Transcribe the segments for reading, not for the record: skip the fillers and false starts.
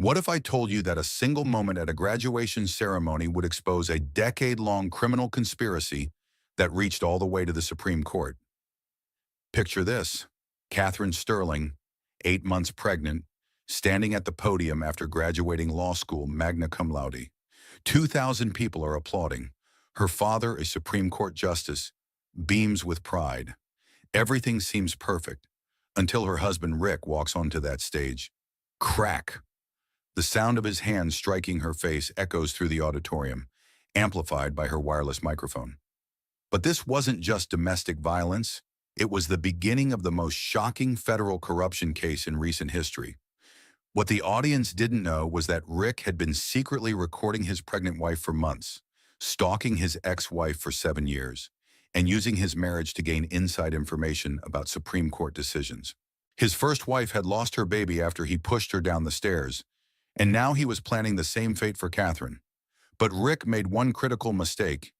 What if I told you that a single moment at a graduation ceremony would expose a decade-long criminal conspiracy that reached all the way to the Supreme Court? Picture this: Catherine Sterling, 8 months pregnant, standing at the podium after graduating law school magna cum laude. 2,000 people are applauding. Her father, a Supreme Court justice, beams with pride. Everything seems perfect until her husband Rick walks onto that stage. Crack! The sound of his hand striking her face echoes through the auditorium, amplified by her wireless microphone. But this wasn't just domestic violence. It was the beginning of the most shocking federal corruption case in recent history. What the audience didn't know was that Rick had been secretly recording his pregnant wife for months, stalking his ex-wife for 7 years, and using his marriage to gain inside information about Supreme Court decisions. His first wife had lost her baby after he pushed her down the stairs, and now he was planning the same fate for Catherine. But Rick made one critical mistake.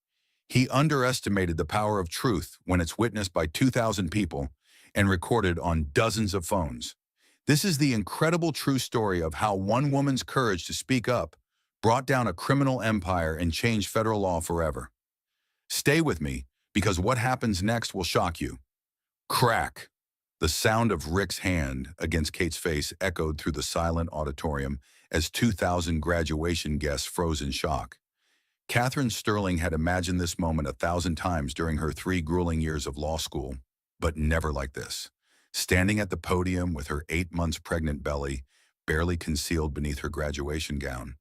He underestimated the power of truth when it's witnessed by 2,000 people and recorded on dozens of phones. This is the incredible true story of how one woman's courage to speak up brought down a criminal empire and changed federal law forever. Stay with me, because what happens next will shock you. Crack! The sound of Rick's hand against Kate's face echoed through the silent auditorium as 2,000 graduation guests froze in shock. Catherine Sterling had imagined this moment 1,000 times during her 3 grueling years of law school, but never like this. Standing at the podium with her 8 months pregnant belly barely concealed beneath her graduation gown,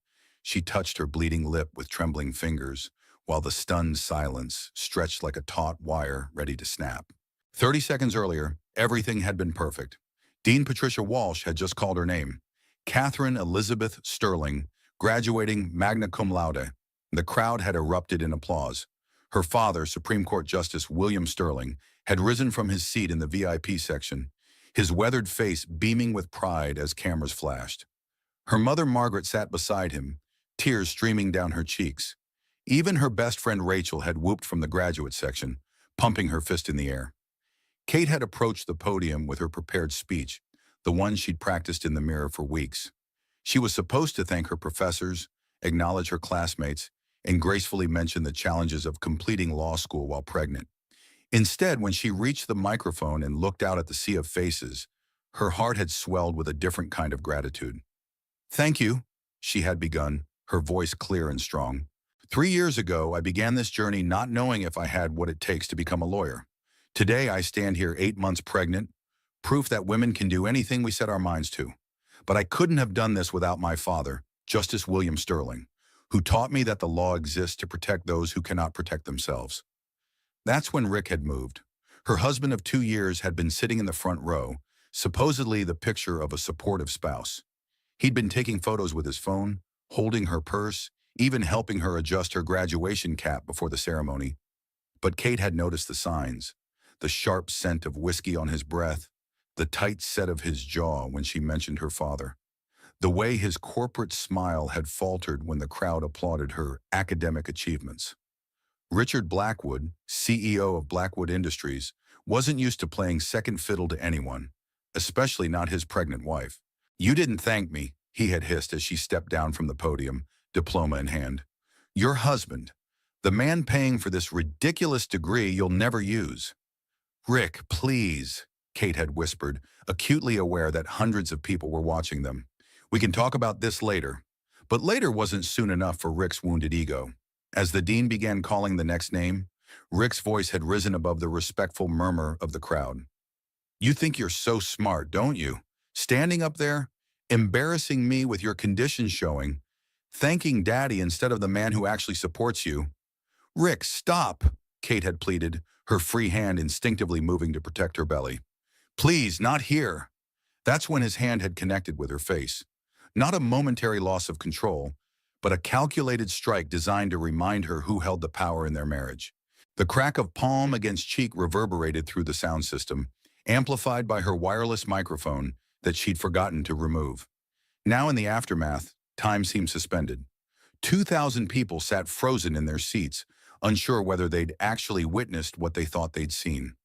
she touched her bleeding lip with trembling fingers, while the stunned silence stretched like a taut wire ready to snap. 30 seconds earlier, everything had been perfect. Dean Patricia Walsh had just called her name: Catherine Elizabeth Sterling, graduating magna cum laude. The crowd had erupted in applause. Her father, Supreme Court Justice William Sterling, had risen from his seat in the VIP section, his weathered face beaming with pride as cameras flashed. Her mother Margaret sat beside him, tears streaming down her cheeks. Even her best friend Rachel had whooped from the graduate section, pumping her fist in the air. Kate had approached the podium with her prepared speech, the one she'd practiced in the mirror for weeks. She was supposed to thank her professors, acknowledge her classmates, and gracefully mention the challenges of completing law school while pregnant. Instead, when she reached the microphone and looked out at the sea of faces, her heart had swelled with a different kind of gratitude. "Thank you," she had begun, her voice clear and strong. "3 years ago, I began this journey not knowing if I had what it takes to become a lawyer. Today, I stand here 8 months pregnant, proof that women can do anything we set our minds to. But I couldn't have done this without my father, Justice William Sterling, who taught me that the law exists to protect those who cannot protect themselves." That's when Rick had moved. Her husband of 2 years had been sitting in the front row, supposedly the picture of a supportive spouse. He'd been taking photos with his phone, holding her purse, even helping her adjust her graduation cap before the ceremony. But Kate had noticed the signs: the sharp scent of whiskey on his breath, the tight set of his jaw when she mentioned her father, the way his corporate smile had faltered when the crowd applauded her academic achievements. Richard Blackwood, CEO of Blackwood Industries, wasn't used to playing second fiddle to anyone, especially not his pregnant wife. "You didn't thank me," he had hissed as she stepped down from the podium, diploma in hand. "Your husband, the man paying for this ridiculous degree you'll never use." "Rick, please," Kate had whispered, acutely aware that hundreds of people were watching them. "We can talk about this later." But later wasn't soon enough for Rick's wounded ego. As the dean began calling the next name, Rick's voice had risen above the respectful murmur of the crowd. "You think you're so smart, don't you? Standing up there, embarrassing me with your conditions showing, thanking Daddy instead of the man who actually supports you." "Rick, stop," Kate had pleaded, her free hand instinctively moving to protect her belly. "Please, not here." That's when his hand had connected with her face. Not a momentary loss of control, but a calculated strike designed to remind her who held the power in their marriage. The crack of palm against cheek reverberated through the sound system, amplified by her wireless microphone that she'd forgotten to remove. Now in the aftermath, time seemed suspended. 2,000 people sat frozen in their seats, unsure whether they'd actually witnessed what they thought they'd seen.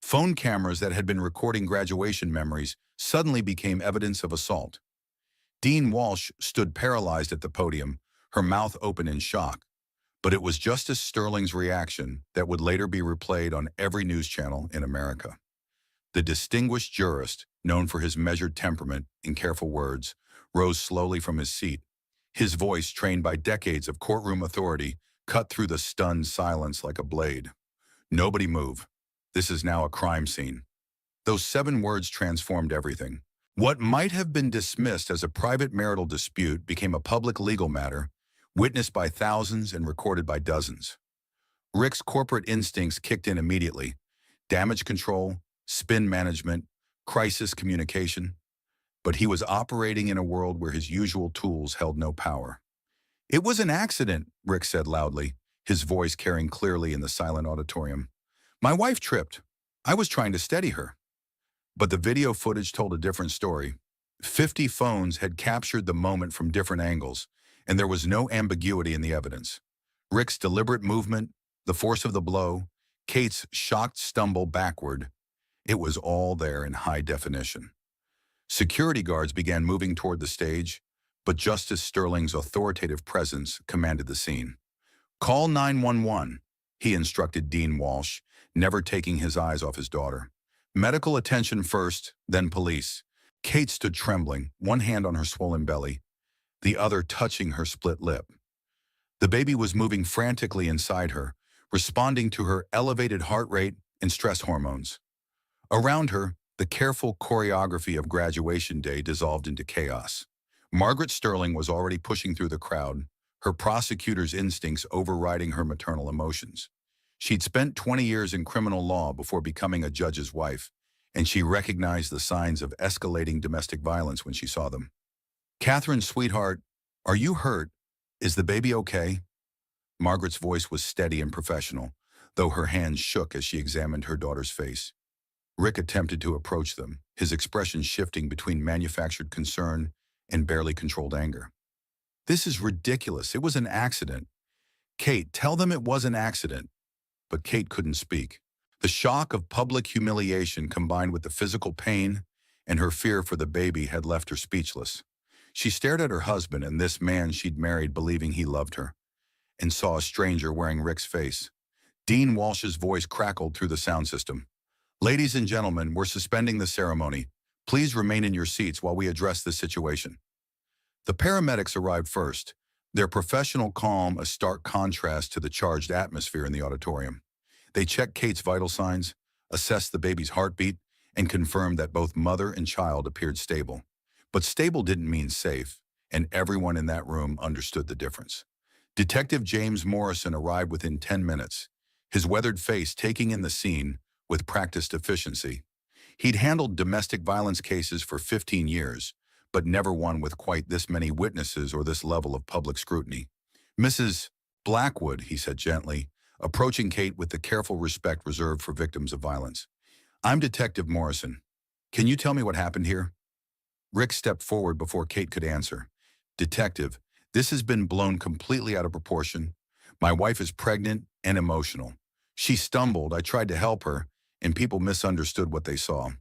Phone cameras that had been recording graduation memories suddenly became evidence of assault. Dean Walsh stood paralyzed at the podium, her mouth open in shock. But it was Justice Sterling's reaction that would later be replayed on every news channel in America. The distinguished jurist, known for his measured temperament and careful words, rose slowly from his seat. His voice, trained by decades of courtroom authority, cut through the stunned silence like a blade. "Nobody move. This is now a crime scene." Those 7 words transformed everything. What might have been dismissed as a private marital dispute became a public legal matter, witnessed by thousands and recorded by dozens. Rick's corporate instincts kicked in immediately. Damage control, spin management, crisis communication. But he was operating in a world where his usual tools held no power. "It was an accident," Rick said loudly, his voice carrying clearly in the silent auditorium. "My wife tripped. I was trying to steady her." But the video footage told a different story. 50 phones had captured the moment from different angles, and there was no ambiguity in the evidence. Rick's deliberate movement, the force of the blow, Kate's shocked stumble backward, it was all there in high definition. Security guards began moving toward the stage, but Justice Sterling's authoritative presence commanded the scene. "Call 911, he instructed Dean Walsh, never taking his eyes off his daughter. "Medical attention first, then police." Kate stood trembling, one hand on her swollen belly, the other touching her split lip. The baby was moving frantically inside her, responding to her elevated heart rate and stress hormones. Around her, the careful choreography of graduation day dissolved into chaos. Margaret Sterling was already pushing through the crowd, her prosecutor's instincts overriding her maternal emotions. She'd spent 20 years in criminal law before becoming a judge's wife, and she recognized the signs of escalating domestic violence when she saw them. "Catherine, sweetheart, are you hurt? Is the baby okay?" Margaret's voice was steady and professional, though her hands shook as she examined her daughter's face. Rick attempted to approach them, his expression shifting between manufactured concern and barely controlled anger. "This is ridiculous. It was an accident. Kate, tell them it was an accident." But Kate couldn't speak. The shock of public humiliation combined with the physical pain and her fear for the baby had left her speechless. She stared at her husband and this man she'd married believing he loved her, and saw a stranger wearing Rick's face. Dean Walsh's voice crackled through the sound system. "Ladies and gentlemen, we're suspending the ceremony. Please remain in your seats while we address this situation." The paramedics arrived first, their professional calm a stark contrast to the charged atmosphere in the auditorium. They checked Kate's vital signs, assessed the baby's heartbeat, and confirmed that both mother and child appeared stable. But stable didn't mean safe, and everyone in that room understood the difference. Detective James Morrison arrived within 10 minutes, his weathered face taking in the scene with practiced efficiency. He'd handled domestic violence cases for 15 years, but never one with quite this many witnesses or this level of public scrutiny. "Mrs. Blackwood," he said gently, approaching Kate with the careful respect reserved for victims of violence. "I'm Detective Morrison. Can you tell me what happened here?" Rick stepped forward before Kate could answer. "Detective, this has been blown completely out of proportion. My wife is pregnant and emotional. She stumbled, I tried to help her, and people misunderstood what they saw."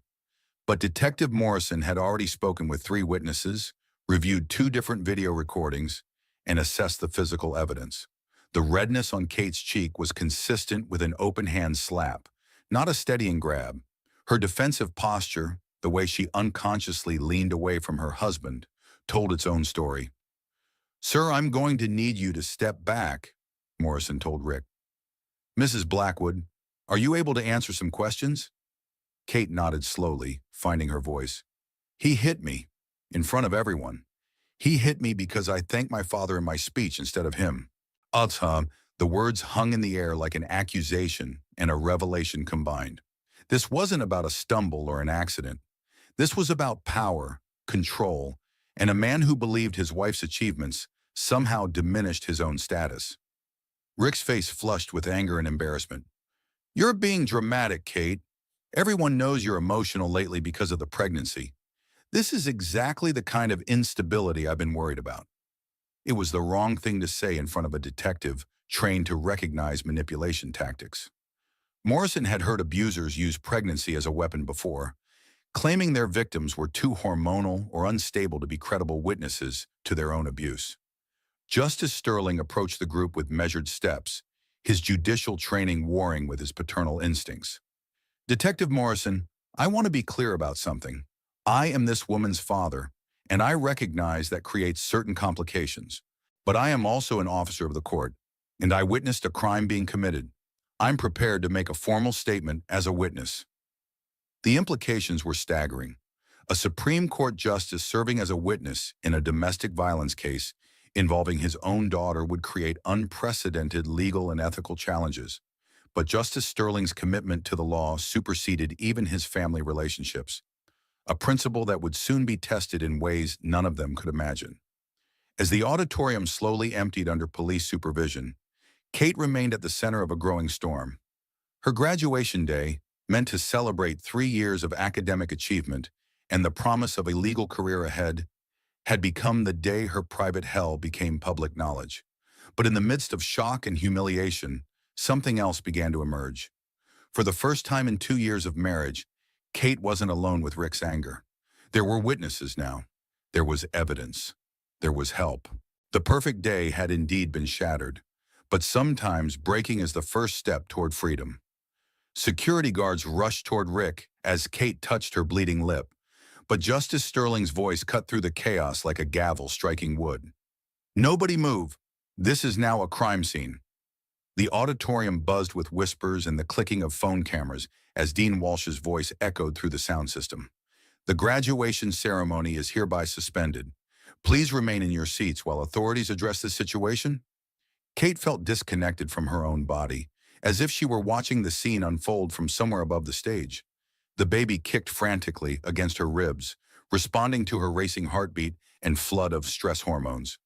But Detective Morrison had already spoken with 3 witnesses, reviewed 2 different video recordings, and assessed the physical evidence. The redness on Kate's cheek was consistent with an open-hand slap, not a steadying grab. Her defensive posture, the way she unconsciously leaned away from her husband, told its own story. "Sir, I'm going to need you to step back," Morrison told Rick. "Mrs. Blackwood, are you able to answer some questions?" Kate nodded slowly, finding her voice. "He hit me, in front of everyone. He hit me because I thanked my father in my speech instead of him." The words hung in the air like an accusation and a revelation combined. This wasn't about a stumble or an accident. This was about power, control, and a man who believed his wife's achievements somehow diminished his own status. Rick's face flushed with anger and embarrassment. "You're being dramatic, Kate. Everyone knows you're emotional lately because of the pregnancy. This is exactly the kind of instability I've been worried about." It was the wrong thing to say in front of a detective trained to recognize manipulation tactics. Morrison had heard abusers use pregnancy as a weapon before. claiming their victims were too hormonal or unstable to be credible witnesses to their own abuse. Justice Sterling approached the group with measured steps, his judicial training warring with his paternal instincts. Detective Morrison, I want to be clear about something. I am this woman's father, and I recognize that creates certain complications. But I am also an officer of the court, and I witnessed a crime being committed. I'm prepared to make a formal statement as a witness. The implications were staggering. A Supreme Court justice serving as a witness in a domestic violence case involving his own daughter would create unprecedented legal and ethical challenges. But Justice Sterling's commitment to the law superseded even his family relationships, a principle that would soon be tested in ways none of them could imagine. As the auditorium slowly emptied under police supervision, Kate remained at the center of a growing storm. Her graduation day, meant to celebrate 3 years of academic achievement and the promise of a legal career ahead, had become the day her private hell became public knowledge. But in the midst of shock and humiliation, something else began to emerge. For the first time in 2 years of marriage, Kate wasn't alone with Rick's anger. There were witnesses now. There was evidence. There was help. The perfect day had indeed been shattered. But sometimes breaking is the first step toward freedom. Security guards rushed toward Rick as Kate touched her bleeding lip, but Justice Sterling's voice cut through the chaos like a gavel striking wood. Nobody move. This is now a crime scene. The auditorium buzzed with whispers and the clicking of phone cameras as Dean Walsh's voice echoed through the sound system. The graduation ceremony is hereby suspended. Please remain in your seats while authorities address the situation. Kate felt disconnected from her own body, as if she were watching the scene unfold from somewhere above the stage. The baby kicked frantically against her ribs, responding to her racing heartbeat and flood of stress hormones.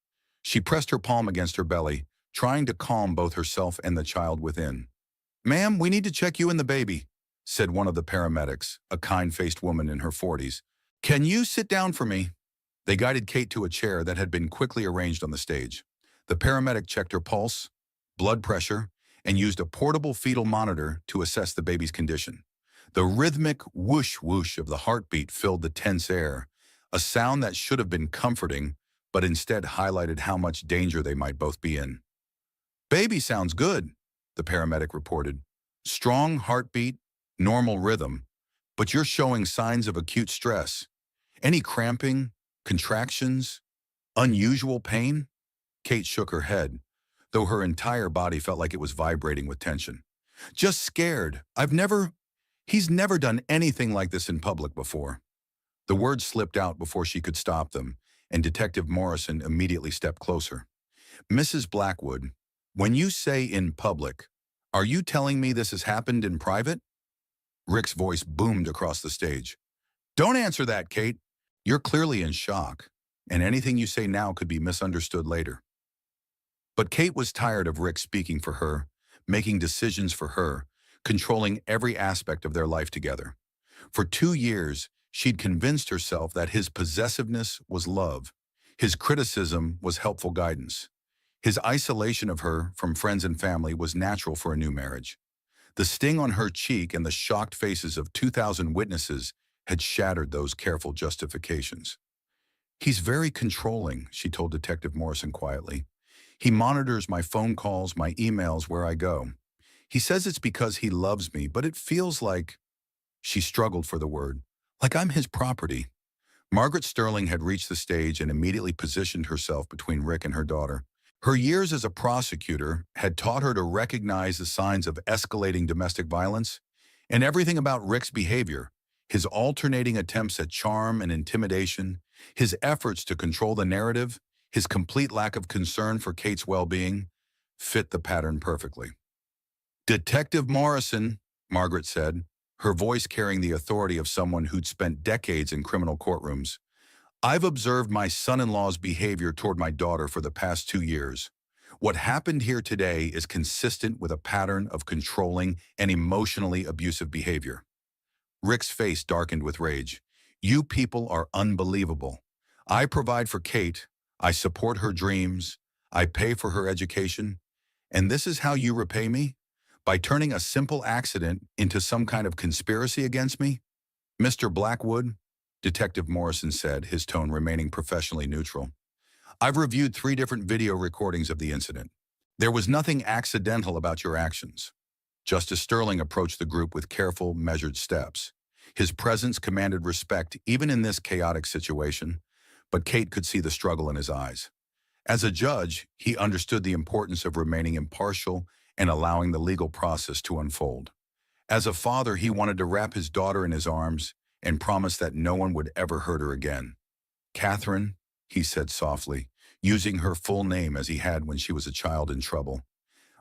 She pressed her palm against her belly, trying to calm both herself and the child within. "Ma'am, we need to check you and the baby," said one of the paramedics, a kind-faced woman in her 40s. "Can you sit down for me?" They guided Kate to a chair that had been quickly arranged on the stage. The paramedic checked her pulse, blood pressure, and used a portable fetal monitor to assess the baby's condition. The rhythmic whoosh-whoosh of the heartbeat filled the tense air, a sound that should have been comforting, but instead highlighted how much danger they might both be in. "Baby sounds good," the paramedic reported. "Strong heartbeat, normal rhythm, but you're showing signs of acute stress. Any cramping, contractions, unusual pain?" Kate shook her head, though her entire body felt like it was vibrating with tension. "Just scared. He's never done anything like this in public before." The words slipped out before she could stop them, and Detective Morrison immediately stepped closer. "Mrs. Blackwood, when you say in public, are you telling me this has happened in private?" Rick's voice boomed across the stage. "Don't answer that, Kate. You're clearly in shock, and anything you say now could be misunderstood later." But Kate was tired of Rick speaking for her, making decisions for her, controlling every aspect of their life together. For 2 years, she'd convinced herself that his possessiveness was love, his criticism was helpful guidance. His isolation of her from friends and family was natural for a new marriage. The sting on her cheek and the shocked faces of 2,000 witnesses had shattered those careful justifications. "He's very controlling," she told Detective Morrison quietly. "He monitors my phone calls, my emails, where I go. He says it's because he loves me, but it feels like—" She struggled for the word. "Like I'm his property." Margaret Sterling had reached the stage and immediately positioned herself between Rick and her daughter. Her years as a prosecutor had taught her to recognize the signs of escalating domestic violence, and everything about Rick's behavior, his alternating attempts at charm and intimidation, his efforts to control the narrative, his complete lack of concern for Kate's well-being, fit the pattern perfectly. "Detective Morrison," Margaret said, her voice carrying the authority of someone who'd spent decades in criminal courtrooms. "I've observed my son-in-law's behavior toward my daughter for the past 2 years. What happened here today is consistent with a pattern of controlling and emotionally abusive behavior." Rick's face darkened with rage. "You people are unbelievable. I provide for Kate, I support her dreams, I pay for her education, and this is how you repay me? By turning a simple accident into some kind of conspiracy against me?" Mr. Blackwood, Detective Morrison said, his tone remaining professionally neutral. I've reviewed 3 different video recordings of the incident. There was nothing accidental about your actions. Justice Sterling approached the group with careful, measured steps. His presence commanded respect even in this chaotic situation, but Kate could see the struggle in his eyes. As a judge, he understood the importance of remaining impartial and allowing the legal process to unfold. As a father, he wanted to wrap his daughter in his arms and promise that no one would ever hurt her again. Catherine, he said softly, using her full name as he had when she was a child in trouble.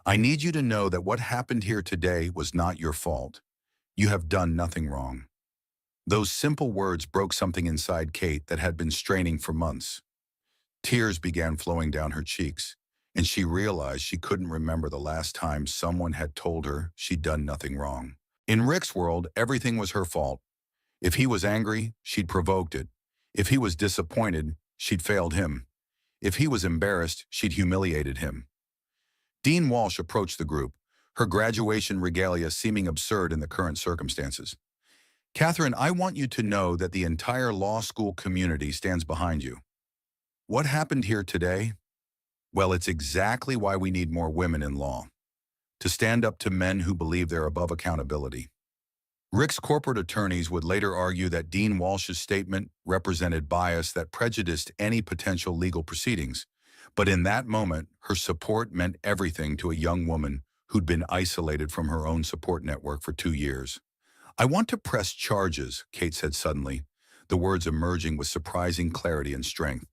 I need you to know that what happened here today was not your fault. You have done nothing wrong. Those simple words broke something inside Kate that had been straining for months. Tears began flowing down her cheeks, and she realized she couldn't remember the last time someone had told her she'd done nothing wrong. In Rick's world, everything was her fault. If he was angry, she'd provoked it. If he was disappointed, she'd failed him. If he was embarrassed, she'd humiliated him. Dean Walsh approached the group, her graduation regalia seeming absurd in the current circumstances. Catherine, I want you to know that the entire law school community stands behind you. What happened here today? Well, it's exactly why we need more women in law. To stand up to men who believe they're above accountability. Rick's corporate attorneys would later argue that Dean Walsh's statement represented bias that prejudiced any potential legal proceedings. But in that moment, her support meant everything to a young woman who'd been isolated from her own support network for 2 years. I want to press charges, Kate said suddenly, the words emerging with surprising clarity and strength.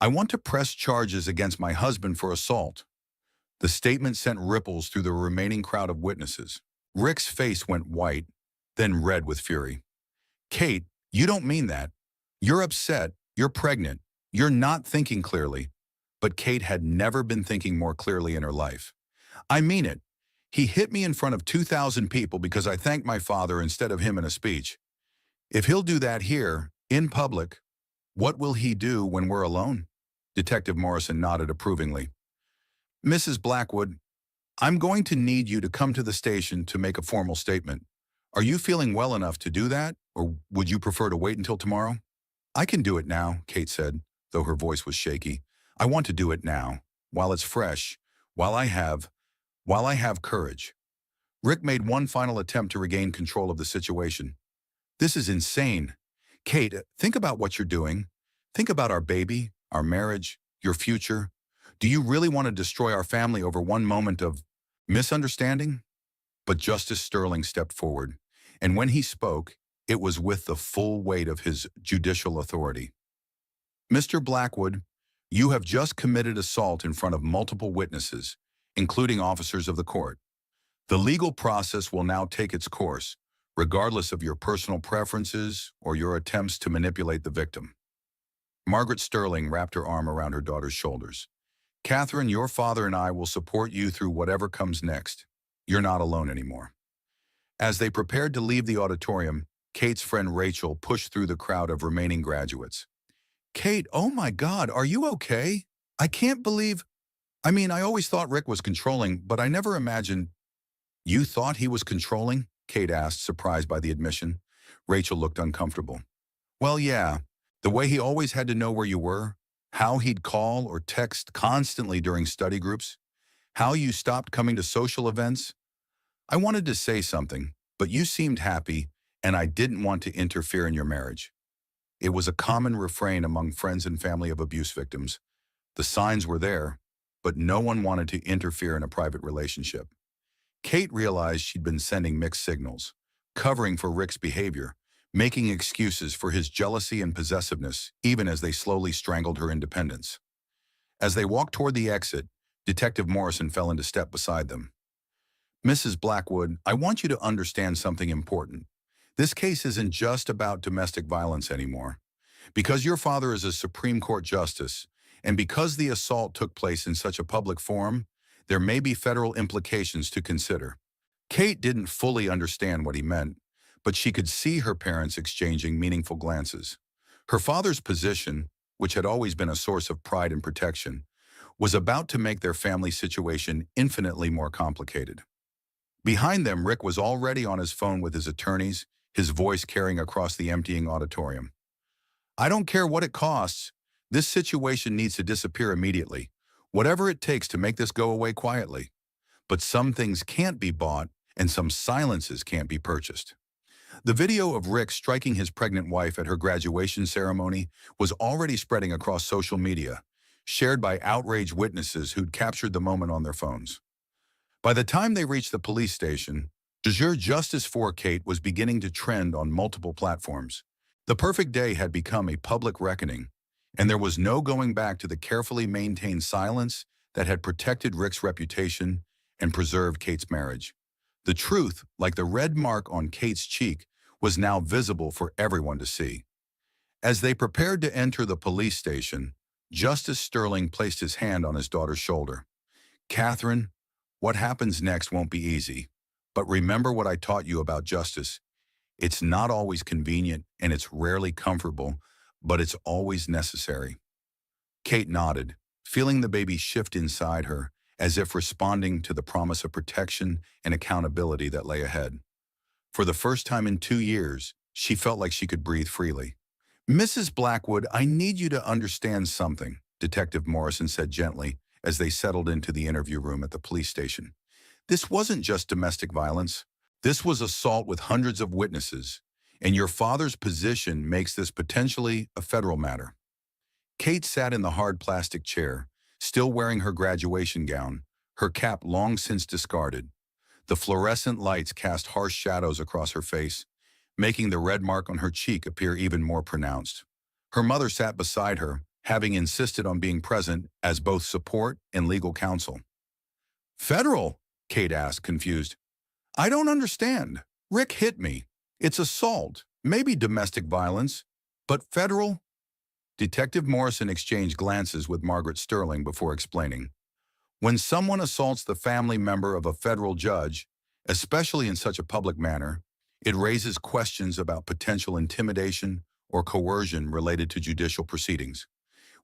I want to press charges against my husband for assault. The statement sent ripples through the remaining crowd of witnesses. Rick's face went white, then red with fury. Kate, you don't mean that. You're upset, you're pregnant, you're not thinking clearly. But Kate had never been thinking more clearly in her life. I mean it. He hit me in front of 2,000 people because I thanked my father instead of him in a speech. If he'll do that here, in public, what will he do when we're alone? Detective Morrison nodded approvingly. Mrs. Blackwood, I'm going to need you to come to the station to make a formal statement. Are you feeling well enough to do that, or would you prefer to wait until tomorrow? I can do it now, Kate said, though her voice was shaky. I want to do it now, while it's fresh, while I have courage. Rick made one final attempt to regain control of the situation. This is insane. Kate, think about what you're doing. Think about our baby, our marriage, your future. Do you really want to destroy our family over one moment of misunderstanding? But Justice Sterling stepped forward, and when he spoke, it was with the full weight of his judicial authority. Mr. Blackwood, you have just committed assault in front of multiple witnesses, including officers of the court. The legal process will now take its course, regardless of your personal preferences or your attempts to manipulate the victim. Margaret Sterling wrapped her arm around her daughter's shoulders. Catherine, your father and I will support you through whatever comes next. You're not alone anymore. As they prepared to leave the auditorium, Kate's friend Rachel pushed through the crowd of remaining graduates. Kate, oh my God, are you okay? I can't believe... I always thought Rick was controlling, but I never imagined... You thought he was controlling? Kate asked, surprised by the admission. Rachel looked uncomfortable. Well, yeah. The way he always had to know where you were, how he'd call or text constantly during study groups, how you stopped coming to social events. I wanted to say something, but you seemed happy, and I didn't want to interfere in your marriage. It was a common refrain among friends and family of abuse victims. The signs were there, but no one wanted to interfere in a private relationship. Kate realized she'd been sending mixed signals, covering for Rick's behavior, making excuses for his jealousy and possessiveness, even as they slowly strangled her independence. As they walked toward the exit, Detective Morrison fell into step beside them. Mrs. Blackwood, I want you to understand something important. This case isn't just about domestic violence anymore. Because your father is a Supreme Court justice, and because the assault took place in such a public forum, there may be federal implications to consider. Kate didn't fully understand what he meant, but she could see her parents exchanging meaningful glances. Her father's position, which had always been a source of pride and protection, was about to make their family situation infinitely more complicated. Behind them, Rick was already on his phone with his attorneys, his voice carrying across the emptying auditorium. I don't care what it costs. This situation needs to disappear immediately. Whatever it takes to make this go away quietly. But some things can't be bought, and some silences can't be purchased. The video of Rick striking his pregnant wife at her graduation ceremony was already spreading across social media, shared by outraged witnesses who'd captured the moment on their phones. By the time they reached the police station, de jure justice for Kate was beginning to trend on multiple platforms. The perfect day had become a public reckoning, and there was no going back to the carefully maintained silence that had protected Rick's reputation and preserved Kate's marriage. The truth, like the red mark on Kate's cheek, was now visible for everyone to see. As they prepared to enter the police station, Justice Sterling placed his hand on his daughter's shoulder. "Catherine, what happens next won't be easy, but remember what I taught you about justice. It's not always convenient and it's rarely comfortable, but it's always necessary." Kate nodded, feeling the baby shift inside her, as if responding to the promise of protection and accountability that lay ahead. For the first time in 2 years, she felt like she could breathe freely. "Mrs. Blackwood, I need you to understand something," Detective Morrison said gently as they settled into the interview room at the police station. "This wasn't just domestic violence. This was assault with hundreds of witnesses, and your father's position makes this potentially a federal matter." Kate sat in the hard plastic chair, still wearing her graduation gown, her cap long since discarded. The fluorescent lights cast harsh shadows across her face, making the red mark on her cheek appear even more pronounced. Her mother sat beside her, having insisted on being present as both support and legal counsel. "Federal?" Kate asked, confused. "I don't understand. Rick hit me. It's assault, maybe domestic violence, but federal?" Detective Morrison exchanged glances with Margaret Sterling before explaining. "When someone assaults the family member of a federal judge, especially in such a public manner, it raises questions about potential intimidation or coercion related to judicial proceedings.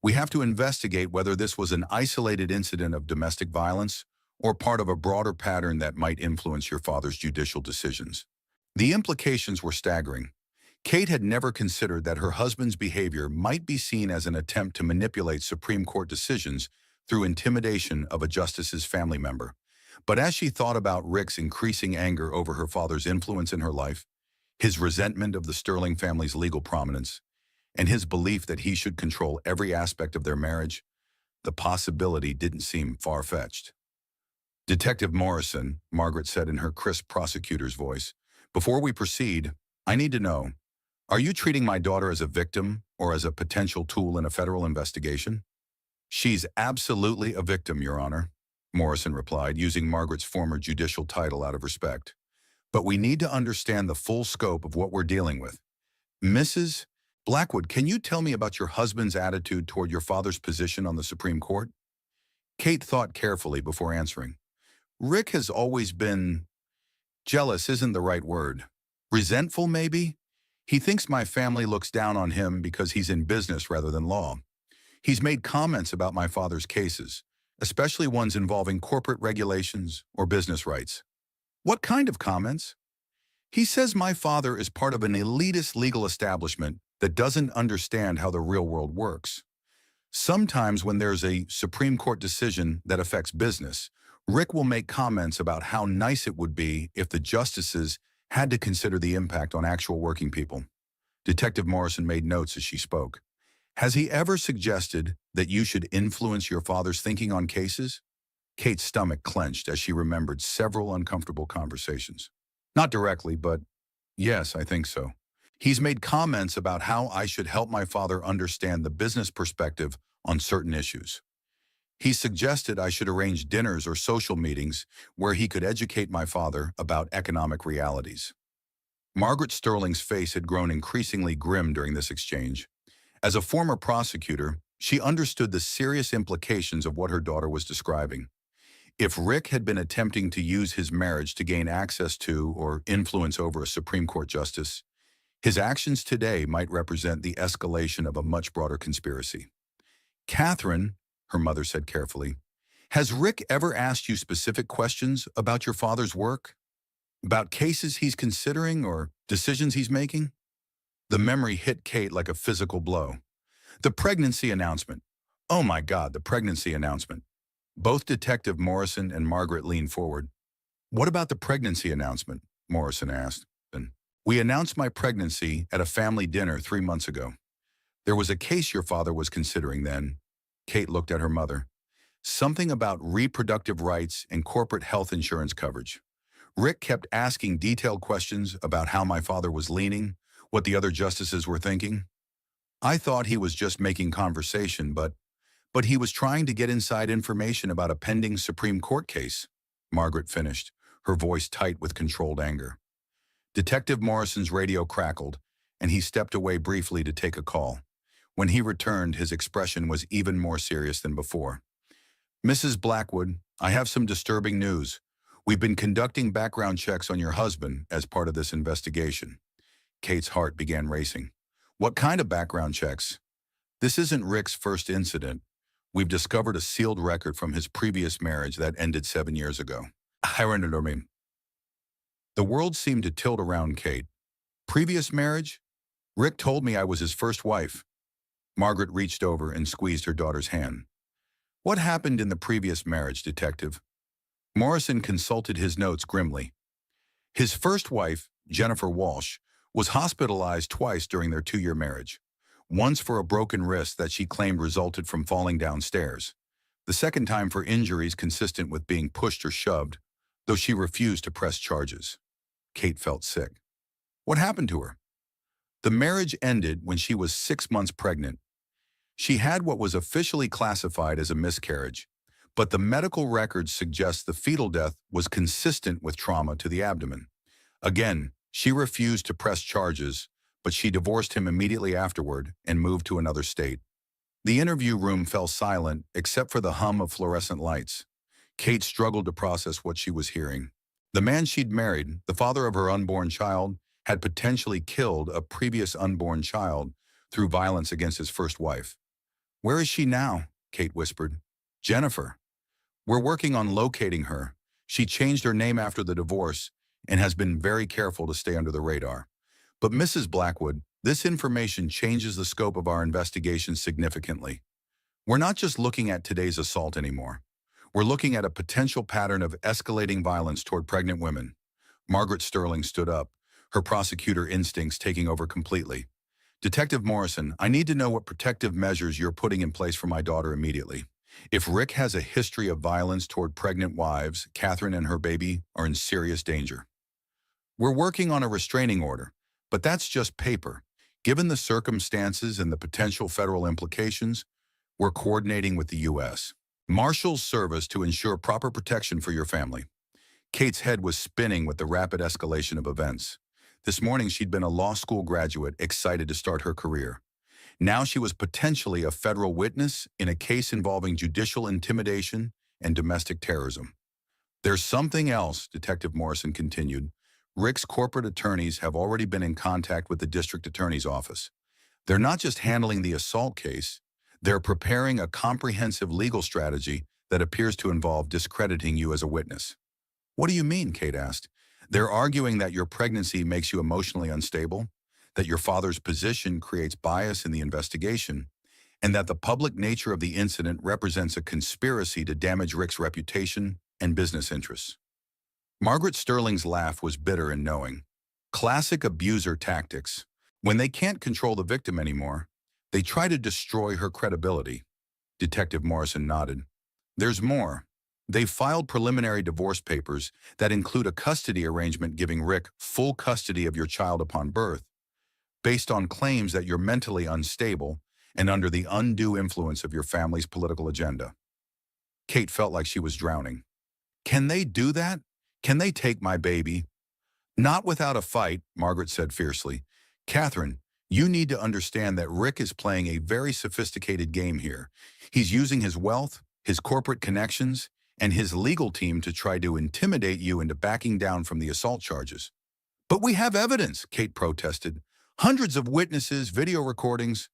We have to investigate whether this was an isolated incident of domestic violence or part of a broader pattern that might influence your father's judicial decisions." The implications were staggering. Kate had never considered that her husband's behavior might be seen as an attempt to manipulate Supreme Court decisions through intimidation of a justice's family member. But as she thought about Rick's increasing anger over her father's influence in her life, his resentment of the Sterling family's legal prominence, and his belief that he should control every aspect of their marriage, the possibility didn't seem far-fetched. "Detective Morrison," Margaret said in her crisp prosecutor's voice, "before we proceed, I need to know, are you treating my daughter as a victim or as a potential tool in a federal investigation?" "She's absolutely a victim, Your Honor," Morrison replied, using Margaret's former judicial title out of respect. "But we need to understand the full scope of what we're dealing with. Mrs. Blackwood, can you tell me about your husband's attitude toward your father's position on the Supreme Court?" Kate thought carefully before answering. "Rick has always been, jealous isn't the right word. Resentful, maybe? He thinks my family looks down on him because he's in business rather than law. He's made comments about my father's cases, especially ones involving corporate regulations or business rights." "What kind of comments?" "He says my father is part of an elitist legal establishment that doesn't understand how the real world works. Sometimes when there's a Supreme Court decision that affects business, Rick will make comments about how nice it would be if the justices had to consider the impact on actual working people." Detective Morrison made notes as she spoke. "Has he ever suggested that you should influence your father's thinking on cases?" Kate's stomach clenched as she remembered several uncomfortable conversations. "Not directly, but yes, I think so. He's made comments about how I should help my father understand the business perspective on certain issues. He suggested I should arrange dinners or social meetings where he could educate my father about economic realities." Margaret Sterling's face had grown increasingly grim during this exchange. As a former prosecutor, she understood the serious implications of what her daughter was describing. If Rick had been attempting to use his marriage to gain access to or influence over a Supreme Court justice, his actions today might represent the escalation of a much broader conspiracy. "Catherine," her mother said carefully, "has Rick ever asked you specific questions about your father's work?" About cases he's considering or decisions he's making? The memory hit Kate like a physical blow. The pregnancy announcement. Oh my God, the pregnancy announcement. Both Detective Morrison and Margaret leaned forward. What about the pregnancy announcement? Morrison asked. And we announced my pregnancy at a family dinner 3 months ago. There was a case your father was considering then. Kate looked at her mother. Something about reproductive rights and corporate health insurance coverage. Rick kept asking detailed questions about how my father was leaning, what the other justices were thinking. I thought he was just making conversation, but he was trying to get inside information about a pending Supreme Court case. Margaret finished, her voice tight with controlled anger. Detective Morrison's radio crackled, and he stepped away briefly to take a call. When he returned, his expression was even more serious than before. Mrs. Blackwood, I have some disturbing news. We've been conducting background checks on your husband as part of this investigation. Kate's heart began racing. What kind of background checks? This isn't Rick's first incident. We've discovered a sealed record from his previous marriage that ended 7 years ago. The world seemed to tilt around Kate. Previous marriage? Rick told me I was his first wife. Margaret reached over and squeezed her daughter's hand. What happened in the previous marriage, Detective? Morrison consulted his notes grimly. His first wife, Jennifer Walsh, was hospitalized twice during their 2-year marriage. Once for a broken wrist that she claimed resulted from falling downstairs. The second time for injuries consistent with being pushed or shoved, though she refused to press charges. Kate felt sick. What happened to her? The marriage ended when she was 6 months pregnant. She had what was officially classified as a miscarriage, but the medical records suggest the fetal death was consistent with trauma to the abdomen. Again, she refused to press charges, but she divorced him immediately afterward and moved to another state. The interview room fell silent except for the hum of fluorescent lights. Kate struggled to process what she was hearing. The man she'd married, the father of her unborn child, had potentially killed a previous unborn child through violence against his first wife. Where is she now? Kate whispered. Jennifer. We're working on locating her. She changed her name after the divorce and has been very careful to stay under the radar. But Mrs. Blackwood, this information changes the scope of our investigation significantly. We're not just looking at today's assault anymore. We're looking at a potential pattern of escalating violence toward pregnant women. Margaret Sterling stood up, her prosecutor instincts taking over completely. Detective Morrison, I need to know what protective measures you're putting in place for my daughter immediately. If Rick has a history of violence toward pregnant wives, Catherine and her baby are in serious danger. We're working on a restraining order, but that's just paper. Given the circumstances and the potential federal implications, we're coordinating with the U.S. Marshals Service to ensure proper protection for your family. Kate's head was spinning with the rapid escalation of events. This morning she'd been a law school graduate excited to start her career. Now she was potentially a federal witness in a case involving judicial intimidation and domestic terrorism. There's something else, Detective Morrison continued. Rick's corporate attorneys have already been in contact with the district attorney's office. They're not just handling the assault case, they're preparing a comprehensive legal strategy that appears to involve discrediting you as a witness. What do you mean? Kate asked. They're arguing that your pregnancy makes you emotionally unstable, that your father's position creates bias in the investigation, and that the public nature of the incident represents a conspiracy to damage Rick's reputation and business interests. Margaret Sterling's laugh was bitter and knowing. Classic abuser tactics. When they can't control the victim anymore, they try to destroy her credibility. Detective Morrison nodded. There's more. They've filed preliminary divorce papers that include a custody arrangement giving Rick full custody of your child upon birth, based on claims that you're mentally unstable and under the undue influence of your family's political agenda. Kate felt like she was drowning. Can they do that? Can they take my baby? Not without a fight, Margaret said fiercely. Catherine, you need to understand that Rick is playing a very sophisticated game here. He's using his wealth, his corporate connections, and his legal team to try to intimidate you into backing down from the assault charges. But we have evidence, Kate protested. Hundreds of witnesses, video recordings.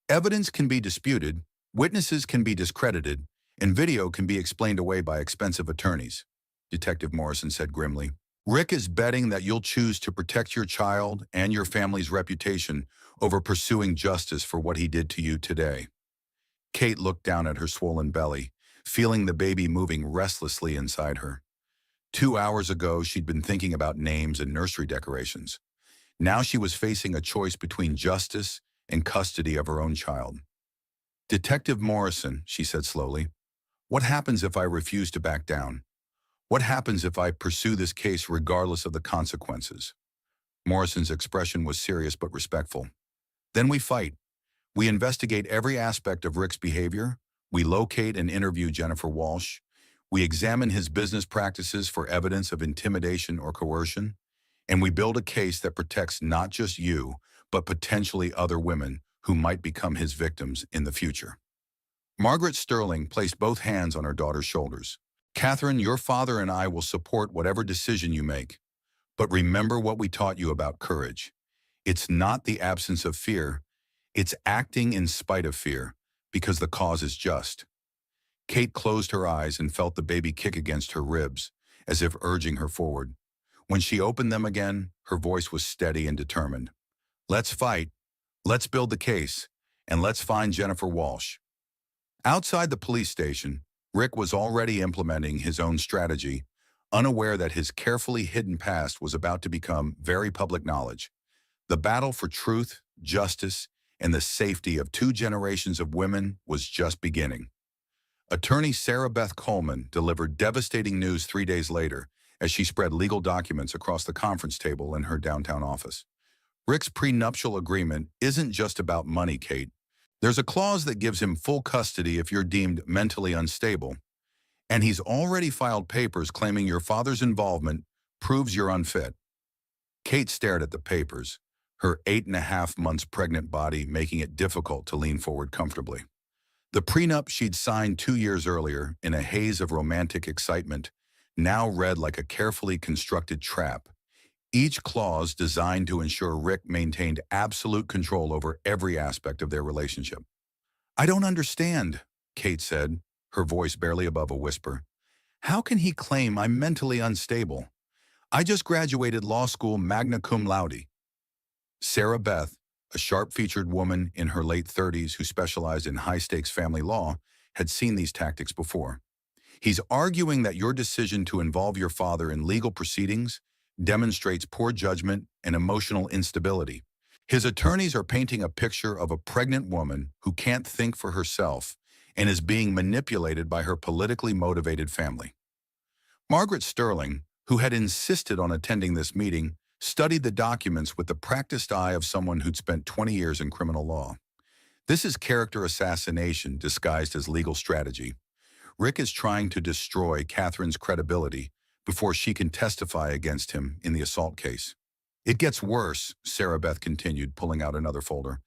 Evidence can be disputed, witnesses can be discredited, and video can be explained away by expensive attorneys, Detective Morrison said grimly. Rick is betting that you'll choose to protect your child and your family's reputation over pursuing justice for what he did to you today. Kate looked down at her swollen belly, feeling the baby moving restlessly inside her. 2 hours ago, she'd been thinking about names and nursery decorations. Now she was facing a choice between justice and custody of her own child. "Detective Morrison," she said slowly, "what happens if I refuse to back down? What happens if I pursue this case regardless of the consequences?" Morrison's expression was serious but respectful. "Then we fight. We investigate every aspect of Rick's behavior. We locate and interview Jennifer Walsh. We examine his business practices for evidence of intimidation or coercion. And we build a case that protects not just you, but potentially other women who might become his victims in the future." Margaret Sterling placed both hands on her daughter's shoulders. "Catherine, your father and I will support whatever decision you make. But remember what we taught you about courage. It's not the absence of fear. It's acting in spite of fear, because the cause is just." Kate closed her eyes and felt the baby kick against her ribs, as if urging her forward. When she opened them again, her voice was steady and determined. "Let's fight. Let's build the case. And let's find Jennifer Walsh." Outside the police station, Rick was already implementing his own strategy, unaware that his carefully hidden past was about to become very public knowledge. The battle for truth, justice, and the safety of 2 generations of women was just beginning. Attorney Sarah Beth Coleman delivered devastating news 3 days later as she spread legal documents across the conference table in her downtown office. "Rick's prenuptial agreement isn't just about money, Kate. There's a clause that gives him full custody if you're deemed mentally unstable. And he's already filed papers claiming your father's involvement proves you're unfit." Kate stared at the papers, her 8.5 months pregnant body making it difficult to lean forward comfortably. The prenup she'd signed 2 years earlier, in a haze of romantic excitement, now read like a carefully constructed trap, each clause designed to ensure Rick maintained absolute control over every aspect of their relationship. "I don't understand," Kate said, her voice barely above a whisper. "How can he claim I'm mentally unstable? I just graduated law school magna cum laude." Sarah Beth, a sharp-featured woman in her late 30s who specialized in high-stakes family law, had seen these tactics before. "He's arguing that your decision to involve your father in legal proceedings demonstrates poor judgment and emotional instability. His attorneys are painting a picture of a pregnant woman who can't think for herself and is being manipulated by her politically motivated family." Margaret Sterling, who had insisted on attending this meeting, studied the documents with the practiced eye of someone who'd spent 20 years in criminal law. "This is character assassination disguised as legal strategy. Rick is trying to destroy Catherine's credibility before she can testify against him in the assault case." "It gets worse," Sarah Beth continued, pulling out another folder.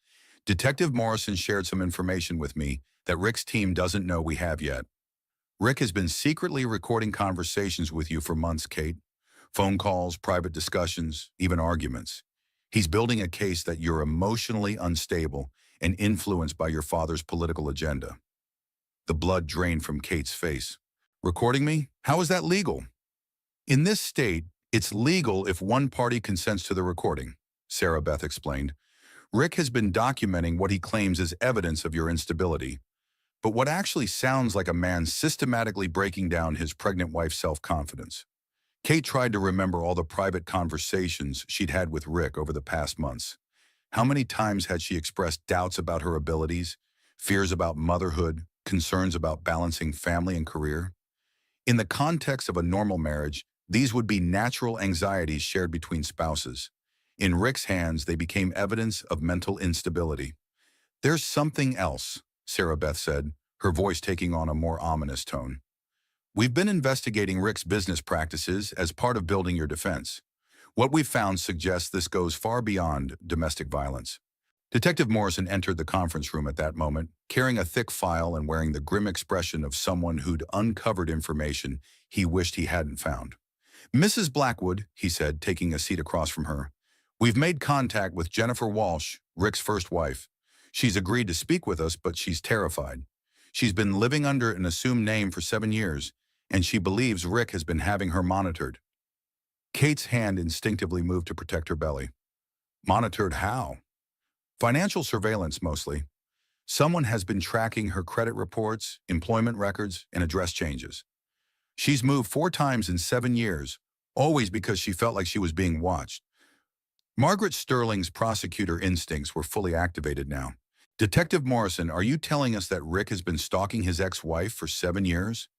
"Detective Morrison shared some information with me that Rick's team doesn't know we have yet. Rick has been secretly recording conversations with you for months, Kate. Phone calls, private discussions, even arguments. He's building a case that you're emotionally unstable and influenced by your father's political agenda." The blood drained from Kate's face. "Recording me? How is that legal?" "In this state, it's legal if one party consents to the recording," Sarah Beth explained. "Rick has been documenting what he claims is evidence of your instability, but what actually sounds like a man systematically breaking down his pregnant wife's self-confidence." Kate tried to remember all the private conversations she'd had with Rick over the past months. How many times had she expressed doubts about her abilities, fears about motherhood, concerns about balancing family and career? In the context of a normal marriage, these would be natural anxieties shared between spouses. In Rick's hands, they became evidence of mental instability. "There's something else," Sarah Beth said, her voice taking on a more ominous tone. "We've been investigating Rick's business practices as part of building your defense. What we've found suggests this goes far beyond domestic violence." Detective Morrison entered the conference room at that moment, carrying a thick file and wearing the grim expression of someone who'd uncovered information he wished he hadn't found. "Mrs. Blackwood," he said, taking a seat across from her, "we've made contact with Jennifer Walsh, Rick's first wife. She's agreed to speak with us, but she's terrified. She's been living under an assumed name for 7 years, and she believes Rick has been having her monitored." Kate's hand instinctively moved to protect her belly. Monitored how? Financial surveillance, mostly. Someone has been tracking her credit reports, employment records, and address changes. She's moved 4 times in 7 years, always because she felt like she was being watched. Margaret Sterling's prosecutor instincts were fully activated now. Detective Morrison, are you telling us that Rick has been stalking his ex-wife for 7 years?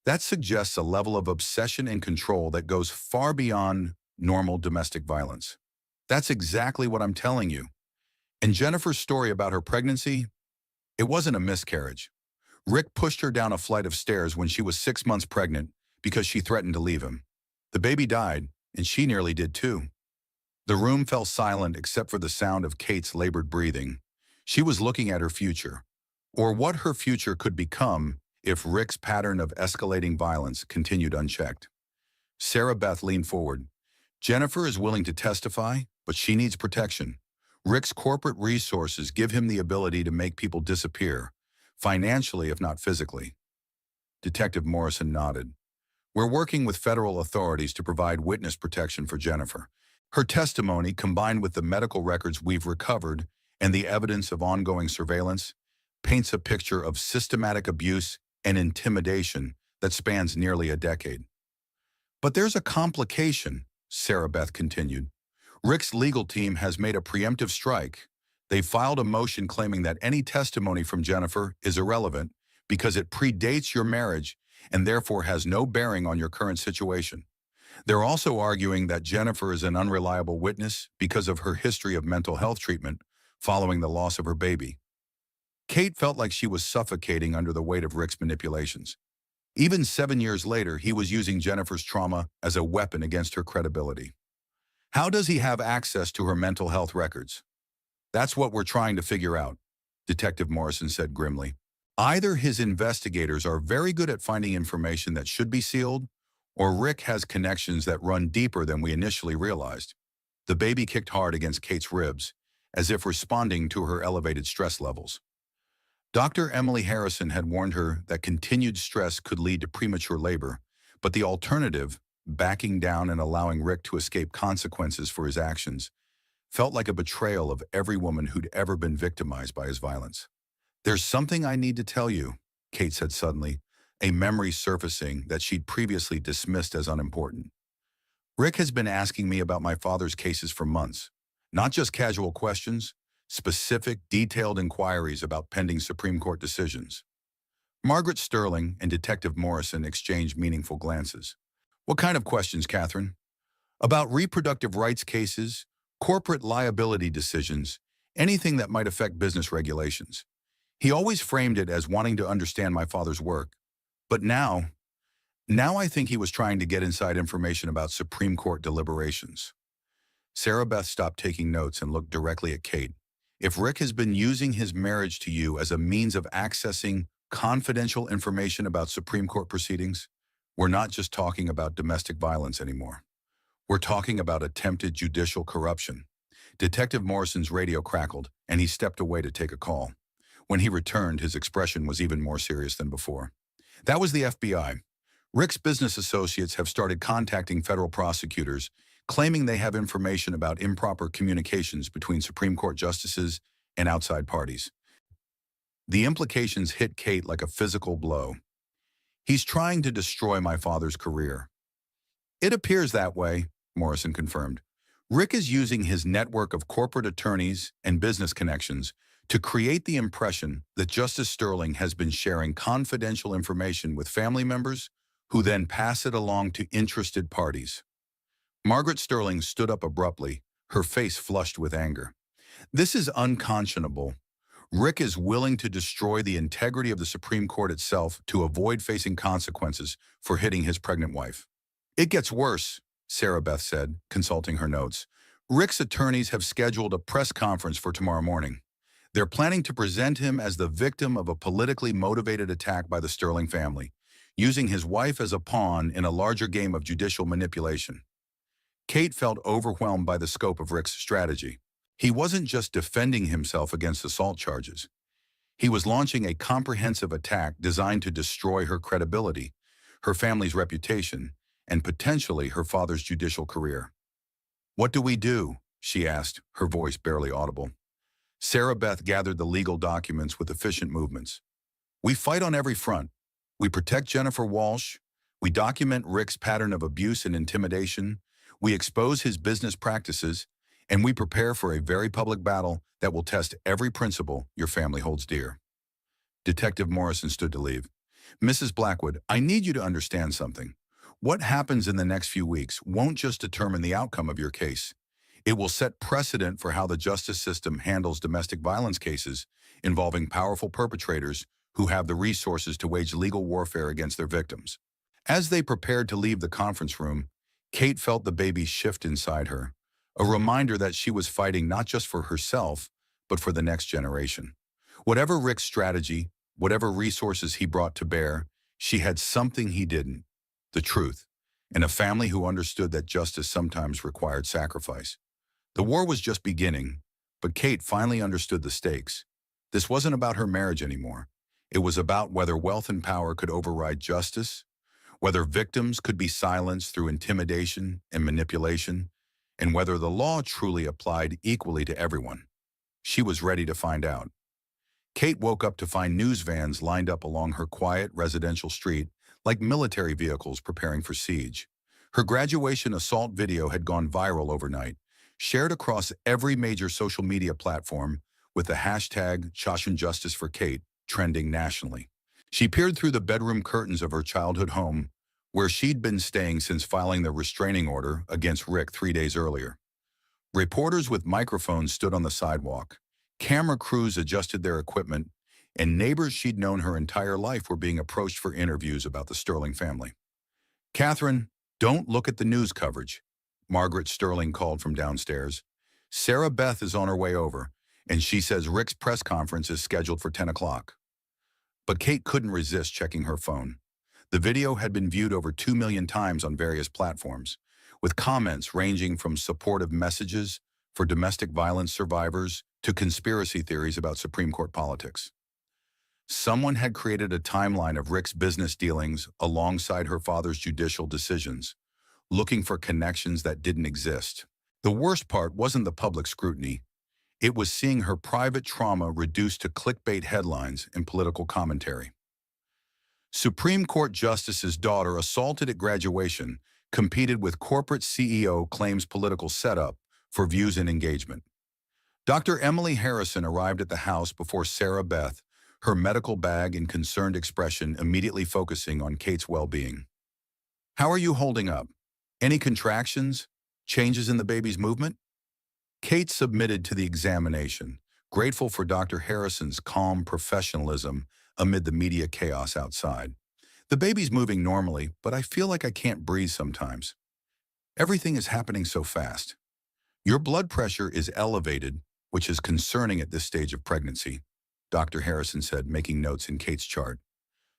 That suggests a level of obsession and control that goes far beyond normal domestic violence. That's exactly what I'm telling you. And Jennifer's story about her pregnancy, it wasn't a miscarriage. Rick pushed her down a flight of stairs when she was 6 months pregnant because she threatened to leave him. The baby died, and she nearly did too. The room fell silent except for the sound of Kate's labored breathing. She was looking at her future, or what her future could become if Rick's pattern of escalating violence continued unchecked. Sarah Beth leaned forward. Jennifer is willing to testify, but she needs protection. Rick's corporate resources give him the ability to make people disappear, financially if not physically. Detective Morrison nodded. We're working with federal authorities to provide witness protection for Jennifer. Her testimony, combined with the medical records we've recovered and the evidence of ongoing surveillance, paints a picture of systematic abuse and intimidation that spans nearly a decade. But there's a complication, Sarah Beth continued. Rick's legal team has made a preemptive strike. They filed a motion claiming that any testimony from Jennifer is irrelevant because it predates your marriage and therefore has no bearing on your current situation. They're also arguing that Jennifer is an unreliable witness because of her history of mental health treatment following the loss of her baby. Kate felt like she was suffocating under the weight of Rick's manipulations. Even 7 years later, he was using Jennifer's trauma as a weapon against her credibility. How does he have access to her mental health records? That's what we're trying to figure out, Detective Morrison said grimly. Either his investigators are very good at finding information that should be sealed, or Rick has connections that run deeper than we initially realized. The baby kicked hard against Kate's ribs, as if responding to her elevated stress levels. Dr. Emily Harrison had warned her that continued stress could lead to premature labor, but the alternative, backing down and allowing Rick to escape consequences for his actions, felt like a betrayal of every woman who'd ever been victimized by his violence. There's something I need to tell you, Kate said suddenly, a memory surfacing that she'd previously dismissed as unimportant. Rick has been asking me about my father's cases for months, not just casual questions, specific, detailed inquiries about pending Supreme Court decisions. Margaret Sterling and Detective Morrison exchanged meaningful glances. What kind of questions, Catherine? About reproductive rights cases, corporate liability decisions, anything that might affect business regulations. He always framed it as wanting to understand my father's work. But now I think he was trying to get inside information about Supreme Court deliberations. Sarah Beth stopped taking notes and looked directly at Kate. If Rick has been using his marriage to you as a means of accessing confidential information about Supreme Court proceedings, we're not just talking about domestic violence anymore. We're talking about attempted judicial corruption. Detective Morrison's radio crackled, and he stepped away to take a call. When he returned, his expression was even more serious than before. That was the FBI. Rick's business associates have started contacting federal prosecutors, claiming they have information about improper communications between Supreme Court justices and outside parties. The implications hit Kate like a physical blow. He's trying to destroy my father's career. It appears that way, Morrison confirmed. Rick is using his network of corporate attorneys and business connections to create the impression that Justice Sterling has been sharing confidential information with family members who then pass it along to interested parties. Margaret Sterling stood up abruptly, her face flushed with anger. This is unconscionable. Rick is willing to destroy the integrity of the Supreme Court itself to avoid facing consequences for hitting his pregnant wife. It gets worse, Sarah Beth said, consulting her notes. Rick's attorneys have scheduled a press conference for tomorrow morning. They're planning to present him as the victim of a politically motivated attack by the Sterling family, using his wife as a pawn in a larger game of judicial manipulation. Kate felt overwhelmed by the scope of Rick's strategy. He wasn't just defending himself against assault charges. He was launching a comprehensive attack designed to destroy her credibility, her family's reputation, and potentially her father's judicial career. "What do we do?" she asked, her voice barely audible. Sarah Beth gathered the legal documents with efficient movements. "We fight on every front. We protect Jennifer Walsh. We document Rick's pattern of abuse and intimidation. We expose his business practices. And we prepare for a very public battle that will test every principle your family holds dear." Detective Morrison stood to leave. "Mrs. Blackwood, I need you to understand something. What happens in the next few weeks won't just determine the outcome of your case. It will set precedent for how the justice system handles domestic violence cases involving powerful perpetrators who have the resources to wage legal warfare against their victims." As they prepared to leave the conference room, Kate felt the baby shift inside her, a reminder that she was fighting not just for herself, but for the next generation. Whatever Rick's strategy, whatever resources he brought to bear, she had something he didn't: the truth, and a family who understood that justice sometimes required sacrifice. The war was just beginning, but Kate finally understood the stakes. This wasn't about her marriage anymore. It was about whether wealth and power could override justice, whether victims could be silenced through intimidation and manipulation, and whether the law truly applied equally to everyone. She was ready to find out. Kate woke up to find news vans lined up along her quiet residential street like military vehicles preparing for siege. Her graduation assault video had gone viral overnight, shared across every major social media platform with the hashtag #ChashanJusticeForKate trending nationally. She peered through the bedroom curtains of her childhood home, where she'd been staying since filing the restraining order against Rick 3 days earlier. Reporters with microphones stood on the sidewalk. Camera crews adjusted their equipment, and neighbors she'd known her entire life were being approached for interviews about the Sterling family. "Catherine, don't look at the news coverage," Margaret Sterling called from downstairs. "Sarah Beth is on her way over, and she says Rick's press conference is scheduled for 10 o'clock. But Kate couldn't resist checking her phone. The video had been viewed over 2 million times on various platforms, with comments ranging from supportive messages for domestic violence survivors to conspiracy theories about Supreme Court politics. Someone had created a timeline of Rick's business dealings alongside her father's judicial decisions, looking for connections that didn't exist. The worst part wasn't the public scrutiny. It was seeing her private trauma reduced to clickbait headlines and political commentary. Supreme Court Justice's daughter assaulted at graduation, competed with corporate CEO claims political setup for views and engagement. Dr. Emily Harrison arrived at the house before Sarah Beth, her medical bag and concerned expression immediately focusing on Kate's well-being. "How are you holding up? Any contractions? Changes in the baby's movement?" Kate submitted to the examination, grateful for Dr. Harrison's calm professionalism amid the media chaos outside. "The baby's moving normally, but I feel like I can't breathe sometimes. Everything is happening so fast. Your blood pressure is elevated, which is concerning at this stage of pregnancy," Dr. Harrison said, making notes in Kate's chart.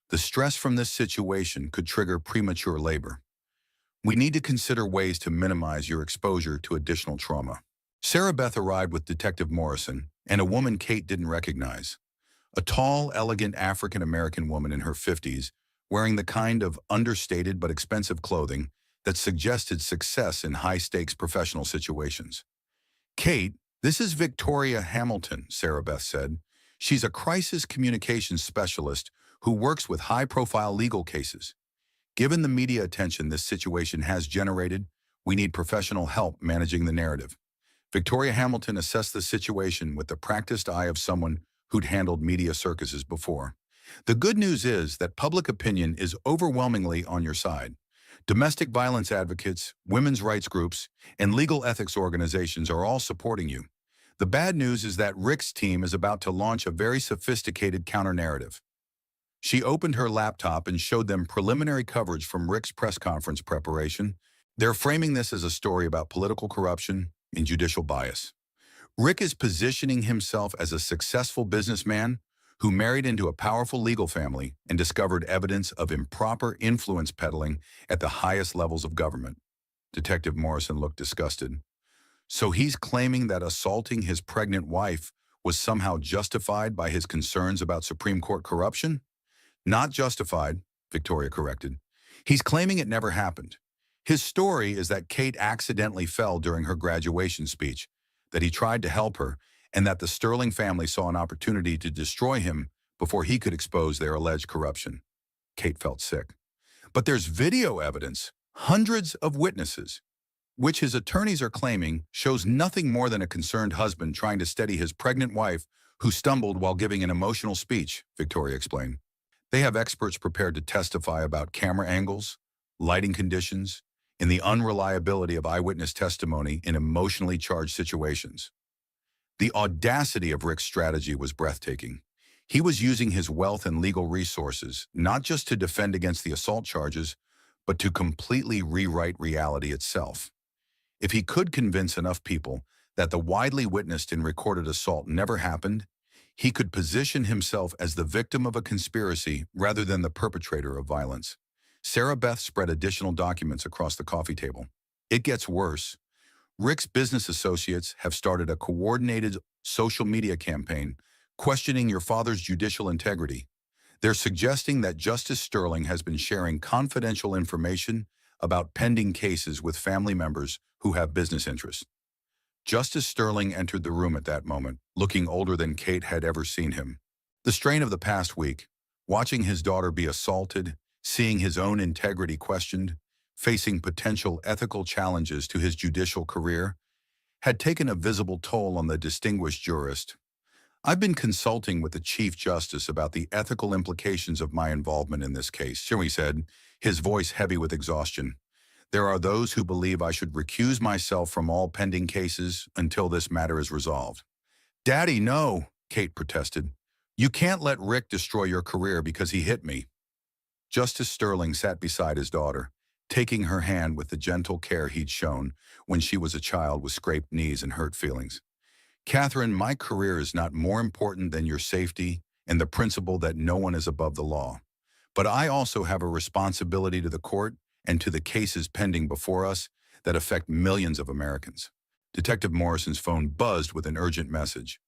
"The stress from this situation could trigger premature labor. We need to consider ways to minimize your exposure to additional trauma." Sarah Beth arrived with Detective Morrison and a woman Kate didn't recognize. A tall, elegant African-American woman in her 50s, wearing the kind of understated but expensive clothing that suggested success in high-stakes professional situations. "Kate, this is Victoria Hamilton," Sarah Beth said. "She's a crisis communications specialist who works with high-profile legal cases. Given the media attention this situation has generated, we need professional help managing the narrative." Victoria Hamilton assessed the situation with the practiced eye of someone who'd handled media circuses before. "The good news is that public opinion is overwhelmingly on your side. Domestic violence advocates, women's rights groups, and legal ethics organizations are all supporting you. The bad news is that Rick's team is about to launch a very sophisticated counter-narrative." She opened her laptop and showed them preliminary coverage from Rick's press conference preparation. "They're framing this as a story about political corruption and judicial bias. Rick is positioning himself as a successful businessman who married into a powerful legal family and discovered evidence of improper influence peddling at the highest levels of government." Detective Morrison looked disgusted. "So he's claiming that assaulting his pregnant wife was somehow justified by his concerns about Supreme Court corruption?" "Not justified," Victoria corrected. "He's claiming it never happened. His story is that Kate accidentally fell during her graduation speech, that he tried to help her, and that the Sterling family saw an opportunity to destroy him before he could expose their alleged corruption. Kate felt sick. But there's video evidence, hundreds of witnesses, which his attorneys are claiming shows nothing more than a concerned husband trying to steady his pregnant wife who stumbled while giving an emotional speech, Victoria explained. They have experts prepared to testify about camera angles, lighting conditions, and the unreliability of eyewitness testimony in emotionally charged situations. The audacity of Rick's strategy was breathtaking. He was using his wealth and legal resources not just to defend against the assault charges, but to completely rewrite reality itself. If he could convince enough people that the widely witnessed and recorded assault never happened, he could position himself as the victim of a conspiracy rather than the perpetrator of violence. Sarah Beth spread additional documents across the coffee table. It gets worse. Rick's business associates have started a coordinated social media campaign questioning your father's judicial integrity. They're suggesting that Justice Sterling has been sharing confidential information about pending cases with family members who have business interests. Justice Sterling entered the room at that moment, looking older than Kate had ever seen him. The strain of the past week, watching his daughter be assaulted, seeing his own integrity questioned, facing potential ethical challenges to his judicial career, had taken a visible toll on the distinguished jurist. I've been consulting with the Chief Justice about the ethical implications of my involvement in this case, Chewy said, his voice heavy with exhaustion. There are those who believe I should recuse myself from all pending cases until this matter is resolved. Daddy, no, Kate protested. You can't let Rick destroy your career because he hit me. Justice Sterling sat beside his daughter, taking her hand with the gentle care he'd shown when she was a child with scraped knees and hurt feelings. Catherine, my career is not more important than your safety and the principle that no one is above the law. But I also have a responsibility to the court and to the cases pending before us that affect millions of Americans. Detective Morrison's phone buzzed with an urgent message.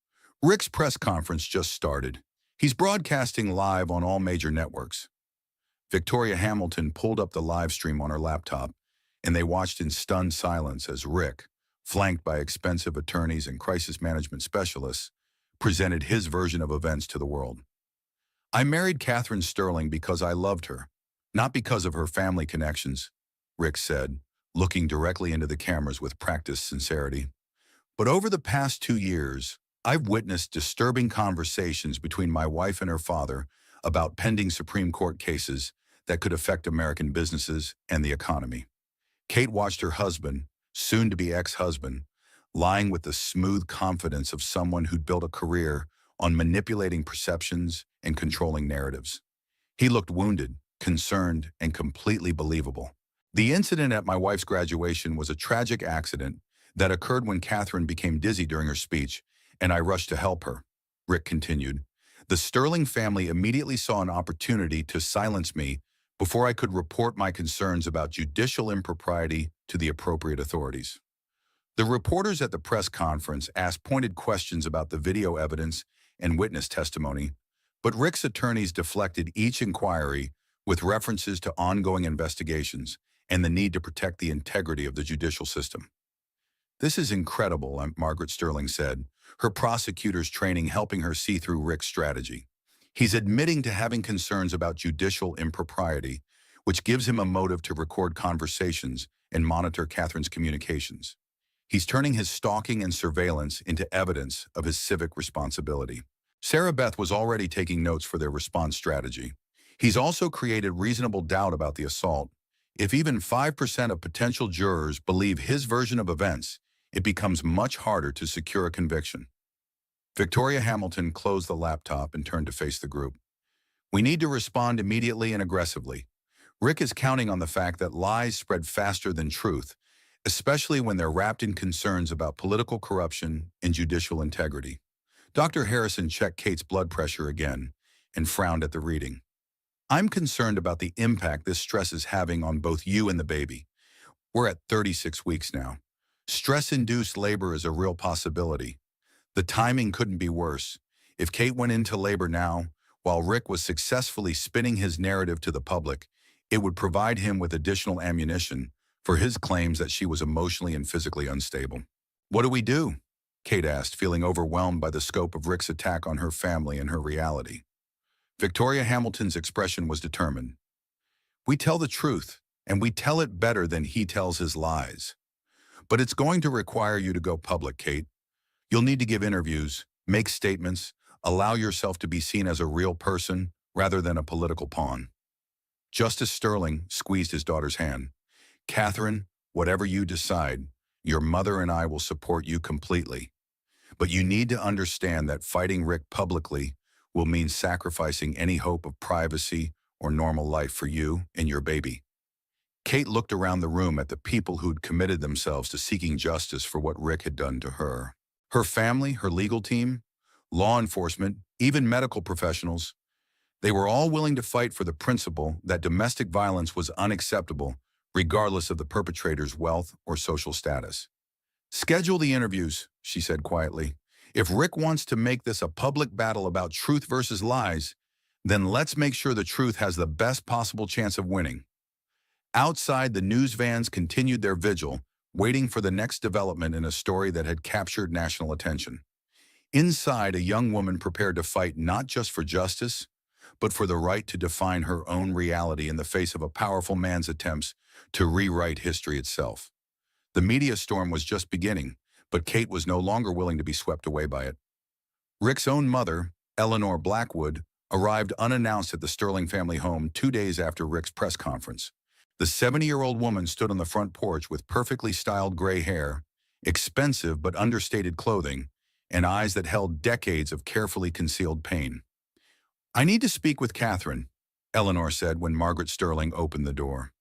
Rick's press conference just started. He's broadcasting live on all major networks. Victoria Hamilton pulled up the live stream on her laptop, and they watched in stunned silence as Rick, flanked by expensive attorneys and crisis management specialists, presented his version of events to the world. I married Catherine Sterling because I loved her, not because of her family connections, Rick said, looking directly into the cameras with practiced sincerity. But over the past 2 years, I've witnessed disturbing conversations between my wife and her father about pending Supreme Court cases that could affect American businesses and the economy. Kate watched her husband, soon-to-be ex-husband, lying with the smooth confidence of someone who'd built a career on manipulating perceptions and controlling narratives. He looked wounded, concerned, and completely believable. The incident at my wife's graduation was a tragic accident that occurred when Catherine became dizzy during her speech, and I rushed to help her, Rick continued. The Sterling family immediately saw an opportunity to silence me before I could report my concerns about judicial impropriety to the appropriate authorities. The reporters at the press conference asked pointed questions about the video evidence and witness testimony, but Rick's attorneys deflected each inquiry with references to ongoing investigations and the need to protect the integrity of the judicial system. This is incredible, Margaret Sterling said, her prosecutor's training helping her see through Rick's strategy. He's admitting to having concerns about judicial impropriety, which gives him a motive to record conversations and monitor Catherine's communications. He's turning his stalking and surveillance into evidence of his civic responsibility. Sarah Beth was already taking notes for their response strategy. He's also created reasonable doubt about the assault. If even 5% of potential jurors believe his version of events, it becomes much harder to secure a conviction. Victoria Hamilton closed the laptop and turned to face the group. We need to respond immediately and aggressively. Rick is counting on the fact that lies spread faster than truth, especially when they're wrapped in concerns about political corruption and judicial integrity. Dr. Harrison checked Kate's blood pressure again and frowned at the reading. I'm concerned about the impact this stress is having on both you and the baby. We're at 36 weeks now. Stress-induced labor is a real possibility. The timing couldn't be worse. If Kate went into labor now, while Rick was successfully spinning his narrative to the public, it would provide him with additional ammunition for his claims that she was emotionally and physically unstable. "What do we do?" Kate asked, feeling overwhelmed by the scope of Rick's attack on her family and her reality. Victoria Hamilton's expression was determined. "We tell the truth, and we tell it better than he tells his lies. But it's going to require you to go public, Kate. You'll need to give interviews, make statements, allow yourself to be seen as a real person rather than a political pawn." Justice Sterling squeezed his daughter's hand. "Catherine, whatever you decide, your mother and I will support you completely. But you need to understand that fighting Rick publicly will mean sacrificing any hope of privacy or normal life for you and your baby." Kate looked around the room at the people who'd committed themselves to seeking justice for what Rick had done to her. Her family, her legal team, law enforcement, even medical professionals, they were all willing to fight for the principle that domestic violence was unacceptable, regardless of the perpetrator's wealth or social status. "Schedule the interviews," she said quietly. "If Rick wants to make this a public battle about truth versus lies, then let's make sure the truth has the best possible chance of winning." Outside, the news vans continued their vigil, waiting for the next development in a story that had captured national attention. Inside, a young woman prepared to fight not just for justice, but for the right to define her own reality in the face of a powerful man's attempts to rewrite history itself. The media storm was just beginning, but Kate was no longer willing to be swept away by it. Rick's own mother, Eleanor Blackwood, arrived unannounced at the Sterling family home 2 days after Rick's press conference. The 70-year-old woman stood on the front porch with perfectly styled gray hair, expensive but understated clothing, and eyes that held decades of carefully concealed pain. "I need to speak with Catherine," Eleanor said when Margaret Sterling opened the door.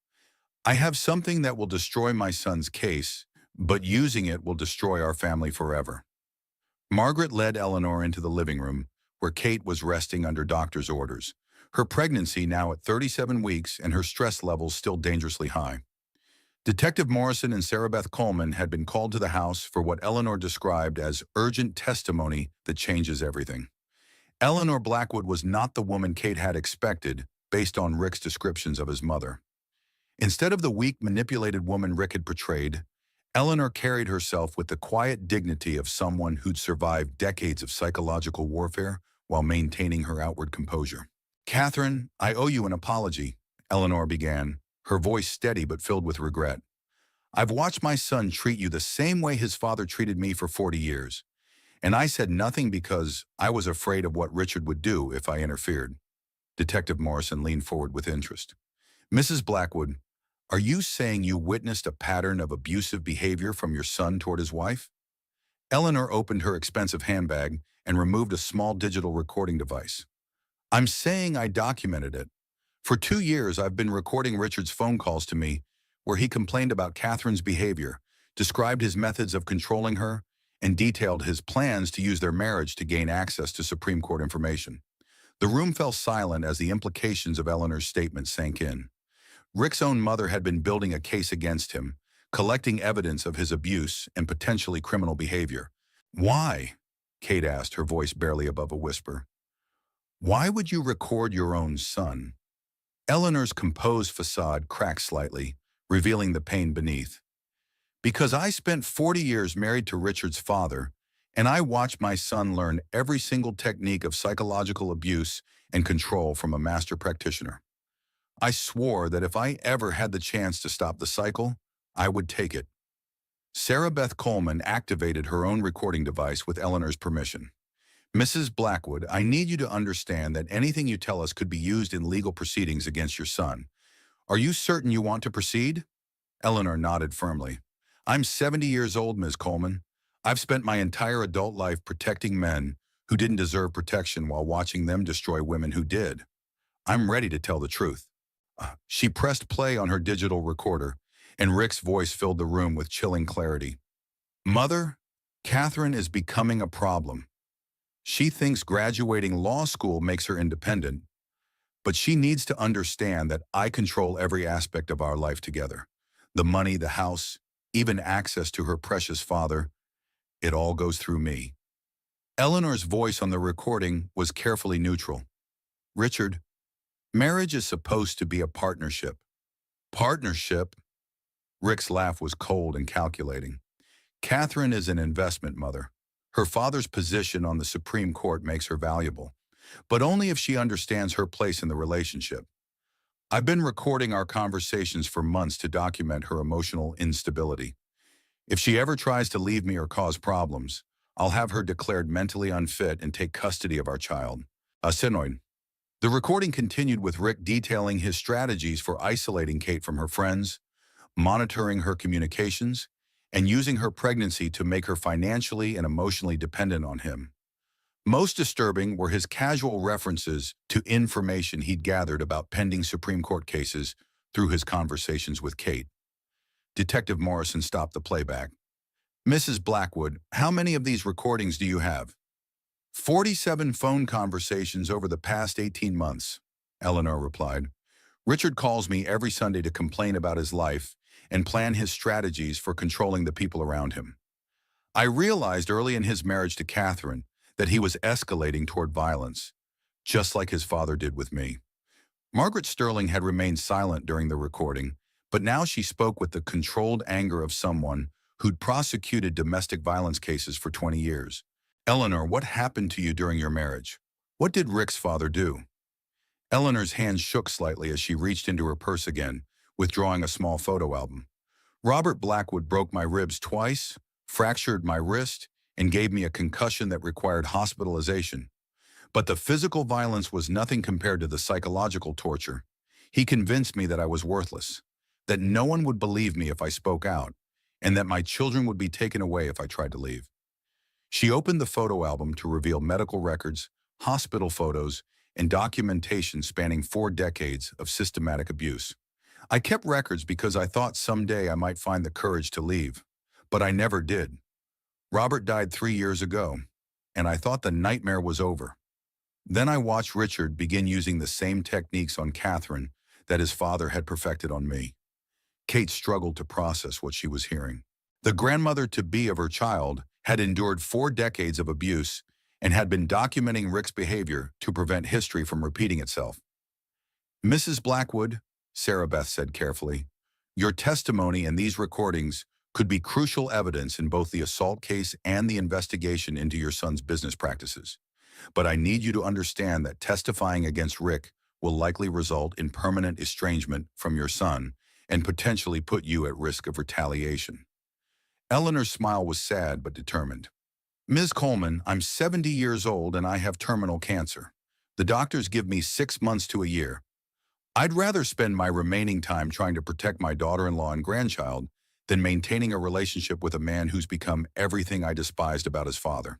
"I have something that will destroy my son's case, but using it will destroy our family forever." Margaret led Eleanor into the living room, where Kate was resting under doctor's orders, her pregnancy now at 37 weeks and her stress levels still dangerously high. Detective Morrison and Sarah Beth Coleman had been called to the house for what Eleanor described as urgent testimony that changes everything. Eleanor Blackwood was not the woman Kate had expected, based on Rick's descriptions of his mother. Instead of the weak, manipulated woman Rick had portrayed, Eleanor carried herself with the quiet dignity of someone who'd survived decades of psychological warfare while maintaining her outward composure. "Catherine, I owe you an apology," Eleanor began, her voice steady but filled with regret. "I've watched my son treat you the same way his father treated me for 40 years, and I said nothing because I was afraid of what Richard would do if I interfered." Detective Morrison leaned forward with interest. "Mrs. Blackwood, are you saying you witnessed a pattern of abusive behavior from your son toward his wife?" Eleanor opened her expensive handbag and removed a small digital recording device. "I'm saying I documented it. For 2 years, I've been recording Richard's phone calls to me where he complained about Catherine's behavior, described his methods of controlling her, and detailed his plans to use their marriage to gain access to Supreme Court information." The room fell silent as the implications of Eleanor's statement sank in. Rick's own mother had been building a case against him, collecting evidence of his abuse and potentially criminal behavior. "Why?" Kate asked, her voice barely above a whisper. "Why would you record your own son?" Eleanor's composed facade cracked slightly, revealing the pain beneath. "Because I spent 40 years married to Richard's father, and I watched my son learn every single technique of psychological abuse and control from a master practitioner. I swore that if I ever had the chance to stop the cycle, I would take it." Sarah Beth Coleman activated her own recording device with Eleanor's permission. "Mrs. Blackwood, I need you to understand that anything you tell us could be used in legal proceedings against your son. Are you certain you want to proceed?" Eleanor nodded firmly. "I'm 70 years old, Ms. Coleman. I've spent my entire adult life protecting men who didn't deserve protection while watching them destroy women who did. I'm ready to tell the truth." She pressed play on her digital recorder, and Rick's voice filled the room with chilling clarity. "Mother, Catherine is becoming a problem. She thinks graduating law school makes her independent, but she needs to understand that I control every aspect of our life together. The money, the house, even access to her precious father. It all goes through me." Eleanor's voice on the recording was carefully neutral. "Richard, marriage is supposed to be a partnership." "Partnership?" Rick's laugh was cold and calculating. Catherine is an investment mother. Her father's position on the Supreme Court makes her valuable, but only if she understands her place in the relationship. I've been recording our conversations for months to document her emotional instability. If she ever tries to leave me or cause problems, I'll have her declared mentally unfit and take custody of our child. Asinoid. The recording continued with Rick detailing his strategies for isolating Kate from her friends, monitoring her communications, and using her pregnancy to make her financially and emotionally dependent on him. Most disturbing were his casual references to information he'd gathered about pending Supreme Court cases through his conversations with Kate. Detective Morrison stopped the playback. "Mrs. Blackwood, how many of these recordings do you have?" 47 phone conversations over the past 18 months, Eleanor replied. "Richard calls me every Sunday to complain about his life and plan his strategies for controlling the people around him. I realized early in his marriage to Catherine that he was escalating toward violence, just like his father did with me." Margaret Sterling had remained silent during the recording, but now she spoke with the controlled anger of someone who'd prosecuted domestic violence cases for 20 years. "Eleanor, what happened to you during your marriage? What did Rick's father do?" Eleanor's hands shook slightly as she reached into her purse again, withdrawing a small photo album. "Robert Blackwood broke my ribs twice, fractured my wrist, and gave me a concussion that required hospitalization. But the physical violence was nothing compared to the psychological torture. He convinced me that I was worthless, that no one would believe me if I spoke out, and that my children would be taken away if I tried to leave." She opened the photo album to reveal medical records, hospital photos, and documentation spanning 4 decades of systematic abuse. "I kept records because I thought someday I might find the courage to leave, but I never did. Robert died 3 years ago, and I thought the nightmare was over. Then I watched Richard begin using the same techniques on Catherine that his father had perfected on me." Kate struggled to process what she was hearing. The grandmother-to-be of her child had endured 4 decades of abuse and had been documenting Rick's behavior to prevent history from repeating itself. "Mrs. Blackwood," Sarah Beth said carefully, "your testimony in these recordings could be crucial evidence in both the assault case and the investigation into your son's business practices. But I need you to understand that testifying against Rick will likely result in permanent estrangement from your son and potentially put you at risk of retaliation." Eleanor's smile was sad but determined. "Ms. Coleman, I'm 70 years old and I have terminal cancer. The doctors give me 6 months to a year. I'd rather spend my remaining time trying to protect my daughter-in-law and grandchild than maintaining a relationship with a man who's become everything I despised about his father."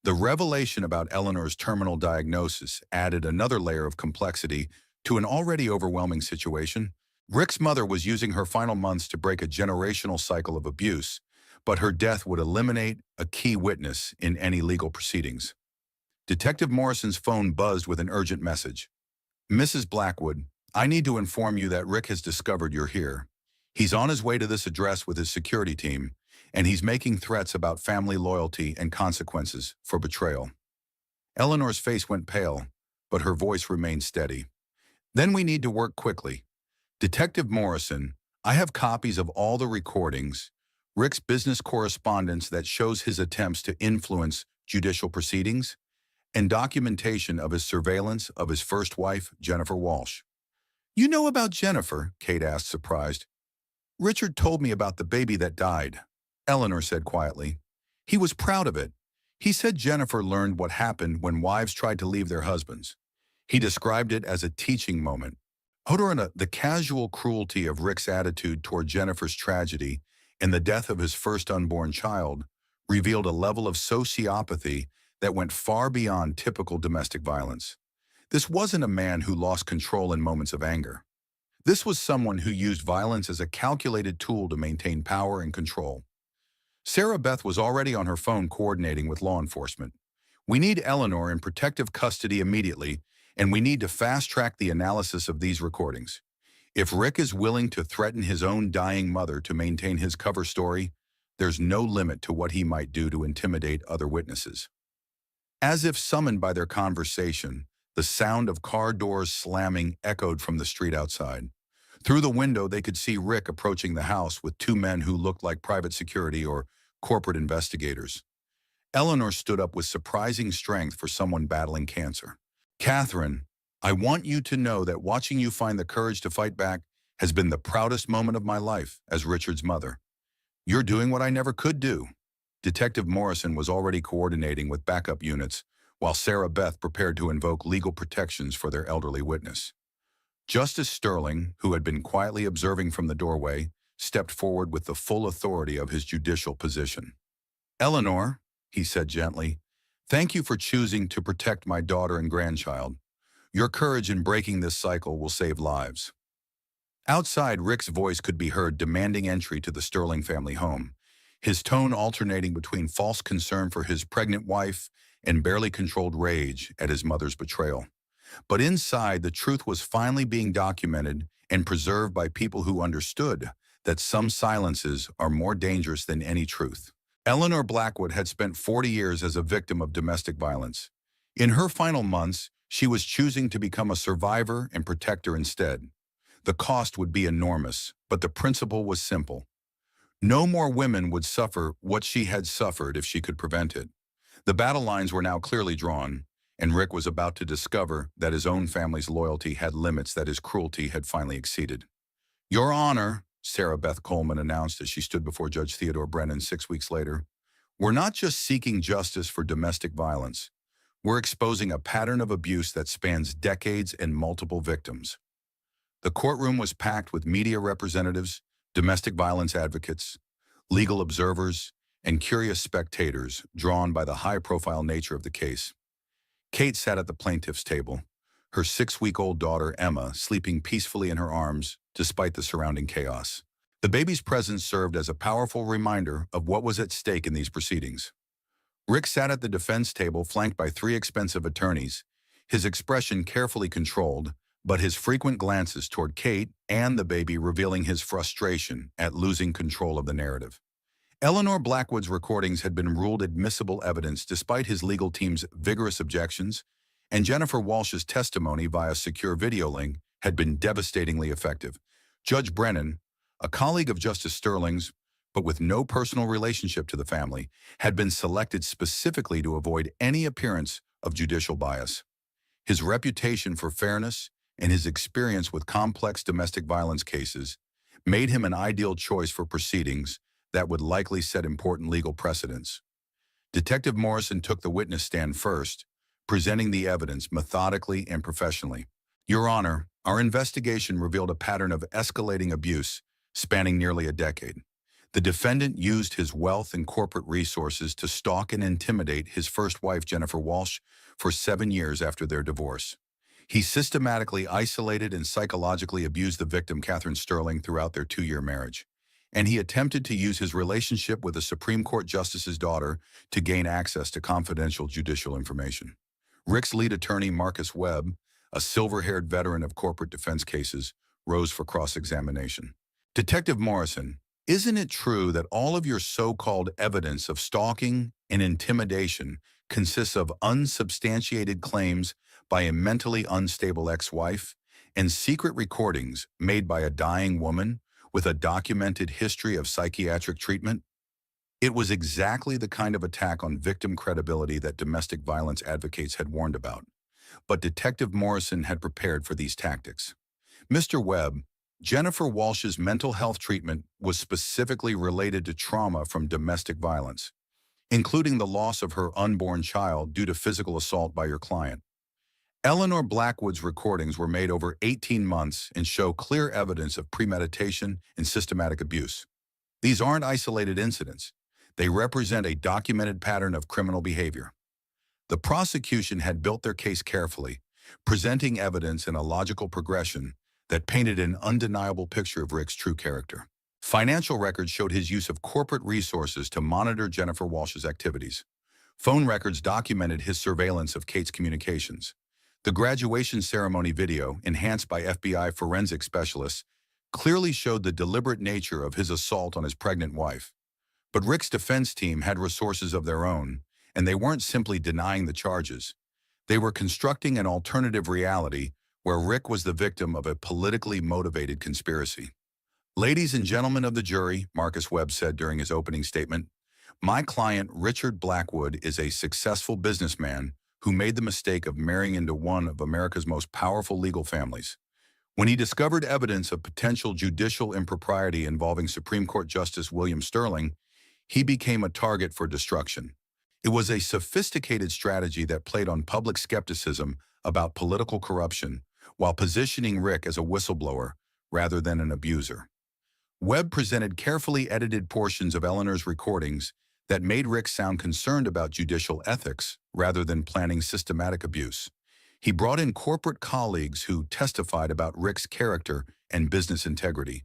The revelation about Eleanor's terminal diagnosis added another layer of complexity to an already overwhelming situation. Rick's mother was using her final months to break a generational cycle of abuse, but her death would eliminate a key witness in any legal proceedings. Detective Morrison's phone buzzed with an urgent message. "Mrs. Blackwood, I need to inform you that Rick has discovered you're here. He's on his way to this address with his security team, and he's making threats about family loyalty and consequences for betrayal." Eleanor's face went pale, but her voice remained steady. "Then we need to work quickly. Detective Morrison, I have copies of all the recordings, Rick's business correspondence that shows his attempts to influence judicial proceedings, and documentation of his surveillance of his first wife, Jennifer Walsh." "You know about Jennifer?" Kate asked, surprised. "Richard told me about the baby that died," Eleanor said quietly. "He was proud of it. He said Jennifer learned what happened when wives tried to leave their husbands. He described it as a teaching moment." Hodorina, the casual cruelty of Rick's attitude toward Jennifer's tragedy and the death of his first unborn child revealed a level of sociopathy that went far beyond typical domestic violence. This wasn't a man who lost control in moments of anger. This was someone who used violence as a calculated tool to maintain power and control. Sarah Beth was already on her phone coordinating with law enforcement. "We need Eleanor in protective custody immediately, and we need to fast-track the analysis of these recordings. If Rick is willing to threaten his own dying mother to maintain his cover story, there's no limit to what he might do to intimidate other witnesses." As if summoned by their conversation, the sound of car doors slamming echoed from the street outside. Through the window, they could see Rick approaching the house with two men who looked like private security or corporate investigators. Eleanor stood up with surprising strength for someone battling cancer. "Catherine, I want you to know that watching you find the courage to fight back has been the proudest moment of my life as Richard's mother. You're doing what I never could do." Detective Morrison was already coordinating with backup units, while Sarah Beth prepared to invoke legal protections for their elderly witness. Justice Sterling, who had been quietly observing from the doorway, stepped forward with the full authority of his judicial position. "Eleanor," he said gently, "thank you for choosing to protect my daughter and grandchild. Your courage in breaking this cycle will save lives." Outside, Rick's voice could be heard demanding entry to the Sterling family home, his tone alternating between false concern for his pregnant wife and barely controlled rage at his mother's betrayal. But inside, the truth was finally being documented and preserved by people who understood that some silences are more dangerous than any truth. Eleanor Blackwood had spent 40 years as a victim of domestic violence. In her final months, she was choosing to become a survivor and protector instead. The cost would be enormous, but the principle was simple. No more women would suffer what she had suffered if she could prevent it. The battle lines were now clearly drawn, and Rick was about to discover that his own family's loyalty had limits that his cruelty had finally exceeded. "Your Honor," Sarah Beth Coleman announced as she stood before Judge Theodore Brennan 6 weeks later, "we're not just seeking justice for domestic violence. We're exposing a pattern of abuse that spans decades and multiple victims." The courtroom was packed with media representatives, domestic violence advocates, legal observers, and curious spectators drawn by the high-profile nature of the case. Kate sat at the plaintiff's table, her 6-week-old daughter, Emma, sleeping peacefully in her arms despite the surrounding chaos. The baby's presence served as a powerful reminder of what was at stake in these proceedings. Rick sat at the defense table flanked by 3 expensive attorneys, his expression carefully controlled, but his frequent glances toward Kate and the baby revealing his frustration at losing control of the narrative. Eleanor Blackwood's recordings had been ruled admissible evidence despite his legal team's vigorous objections, and Jennifer Walsh's testimony via secure video link had been devastatingly effective. Judge Brennan, a colleague of Justice Sterling's, but with no personal relationship to the family, had been selected specifically to avoid any appearance of judicial bias. His reputation for fairness and his experience with complex domestic violence cases made him an ideal choice for proceedings that would likely set important legal precedents. Detective Morrison took the witness stand first, presenting the evidence methodically and professionally. "Your Honor, our investigation revealed a pattern of escalating abuse spanning nearly a decade. The defendant used his wealth and corporate resources to stalk and intimidate his first wife, Jennifer Walsh, for 7 years after their divorce. He systematically isolated and psychologically abused the victim, Catherine Sterling, throughout their 2-year marriage. And he attempted to use his relationship with a Supreme Court justice's daughter to gain access to confidential judicial information." Rick's lead attorney, Marcus Webb, a silver-haired veteran of corporate defense cases, rose for cross-examination. "Detective Morrison, isn't it true that all of your so-called evidence of stalking and intimidation consists of unsubstantiated claims by a mentally unstable ex-wife and secret recordings made by a dying woman with a documented history of psychiatric treatment?" It was exactly the kind of attack on victim credibility that domestic violence advocates had warned about. But Detective Morrison had prepared for these tactics. "Mr. Webb, Jennifer Walsh's mental health treatment was specifically related to trauma from domestic violence, including the loss of her unborn child due to physical assault by your client. Eleanor Blackwood's recordings were made over 18 months and show clear evidence of premeditation and systematic abuse. These aren't isolated incidents. They represent a documented pattern of criminal behavior." The prosecution had built their case carefully, presenting evidence in a logical progression that painted an undeniable picture of Rick's true character. Financial records showed his use of corporate resources to monitor Jennifer Walsh's activities. Phone records documented his surveillance of Kate's communications. The graduation ceremony video, enhanced by FBI forensic specialists, clearly showed the deliberate nature of his assault on his pregnant wife. But Rick's defense team had resources of their own, and they weren't simply denying the charges. They were constructing an alternative reality where Rick was the victim of a politically motivated conspiracy. "Ladies and gentlemen of the jury," Marcus Webb said during his opening statement, "my client, Richard Blackwood, is a successful businessman who made the mistake of marrying into one of America's most powerful legal families. When he discovered evidence of potential judicial impropriety involving Supreme Court Justice William Sterling, he became a target for destruction. It was a sophisticated strategy that played on public skepticism about political corruption while positioning Rick as a whistleblower rather than an abuser." Webb presented carefully edited portions of Eleanor's recordings that made Rick sound concerned about judicial ethics rather than planning systematic abuse. He brought in corporate colleagues who testified about Rick's character and business integrity.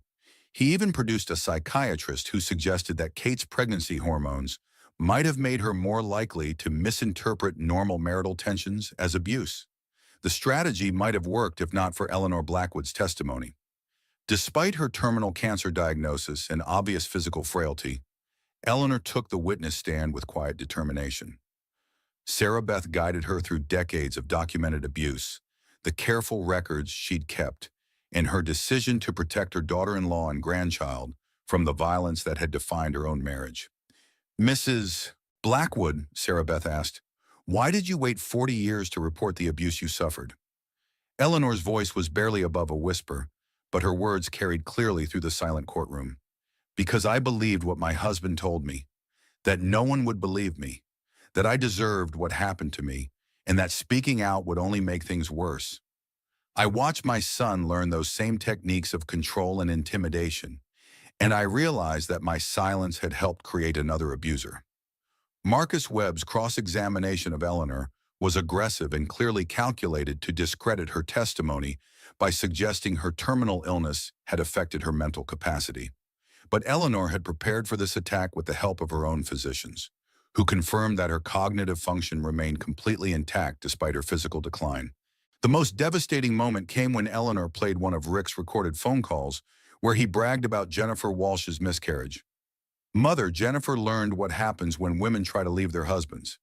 He even produced a psychiatrist who suggested that Kate's pregnancy hormones might have made her more likely to misinterpret normal marital tensions as abuse. The strategy might have worked if not for Eleanor Blackwood's testimony. Despite her terminal cancer diagnosis and obvious physical frailty, Eleanor took the witness stand with quiet determination. Sarah Beth guided her through decades of documented abuse, the careful records she'd kept, and her decision to protect her daughter-in-law and grandchild from the violence that had defined her own marriage. "Mrs. Blackwood," Sarah Beth asked, "why did you wait 40 years to report the abuse you suffered?" Eleanor's voice was barely above a whisper, but her words carried clearly through the silent courtroom. "Because I believed what my husband told me, that no one would believe me, that I deserved what happened to me, and that speaking out would only make things worse. I watched my son learn those same techniques of control and intimidation, and I realized that my silence had helped create another abuser." Marcus Webb's cross-examination of Eleanor was aggressive and clearly calculated to discredit her testimony by suggesting her terminal illness had affected her mental capacity. But Eleanor had prepared for this attack with the help of her own physicians, who confirmed that her cognitive function remained completely intact despite her physical decline. The most devastating moment came when Eleanor played one of Rick's recorded phone calls where he bragged about Jennifer Walsh's miscarriage. "Mother, Jennifer learned what happens when women try to leave their husbands.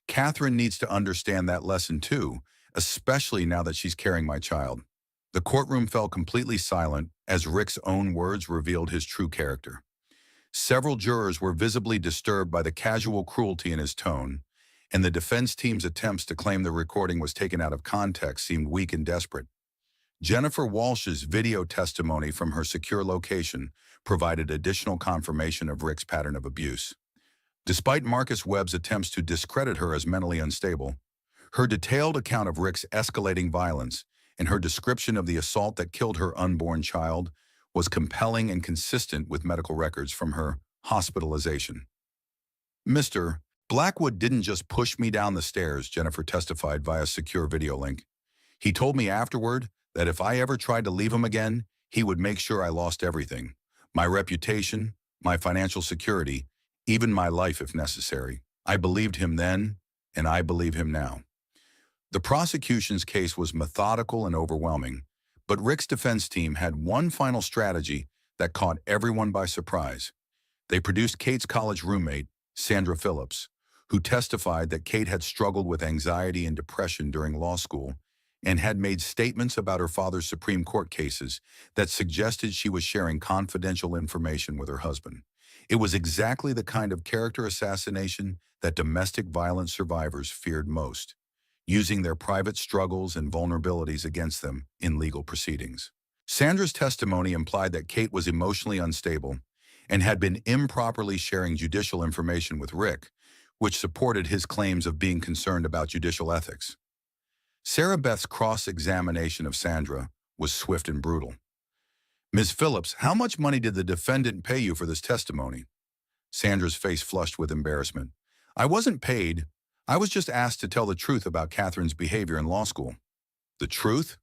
Catherine needs to understand that lesson too, especially now that she's carrying my child." The courtroom fell completely silent as Rick's own words revealed his true character. Several jurors were visibly disturbed by the casual cruelty in his tone, and the defense team's attempts to claim the recording was taken out of context seemed weak and desperate. Jennifer Walsh's video testimony from her secure location provided additional confirmation of Rick's pattern of abuse. Despite Marcus Webb's attempts to discredit her as mentally unstable, her detailed account of Rick's escalating violence and her description of the assault that killed her unborn child was compelling and consistent with medical records from her hospitalization. "Mr. Blackwood didn't just push me down the stairs," Jennifer testified via secure video link. "He told me afterward that if I ever tried to leave him again, he would make sure I lost everything. My reputation, my financial security, even my life if necessary. I believed him then, and I believe him now." The prosecution's case was methodical and overwhelming, but Rick's defense team had one final strategy that caught everyone by surprise. They produced Kate's college roommate, Sandra Phillips, who testified that Kate had struggled with anxiety and depression during law school and had made statements about her father's Supreme Court cases that suggested she was sharing confidential information with her husband. It was exactly the kind of character assassination that domestic violence survivors feared most, using their private struggles and vulnerabilities against them in legal proceedings. Sandra's testimony implied that Kate was emotionally unstable and had been improperly sharing judicial information with Rick, which supported his claims of being concerned about judicial ethics. Sarah Beth's cross-examination of Sandra was swift and brutal. "Ms. Phillips, how much money did the defendant pay you for this testimony?" Sandra's face flushed with embarrassment. "I wasn't paid. I was just asked to tell the truth about Catherine's behavior in law school." "The truth?"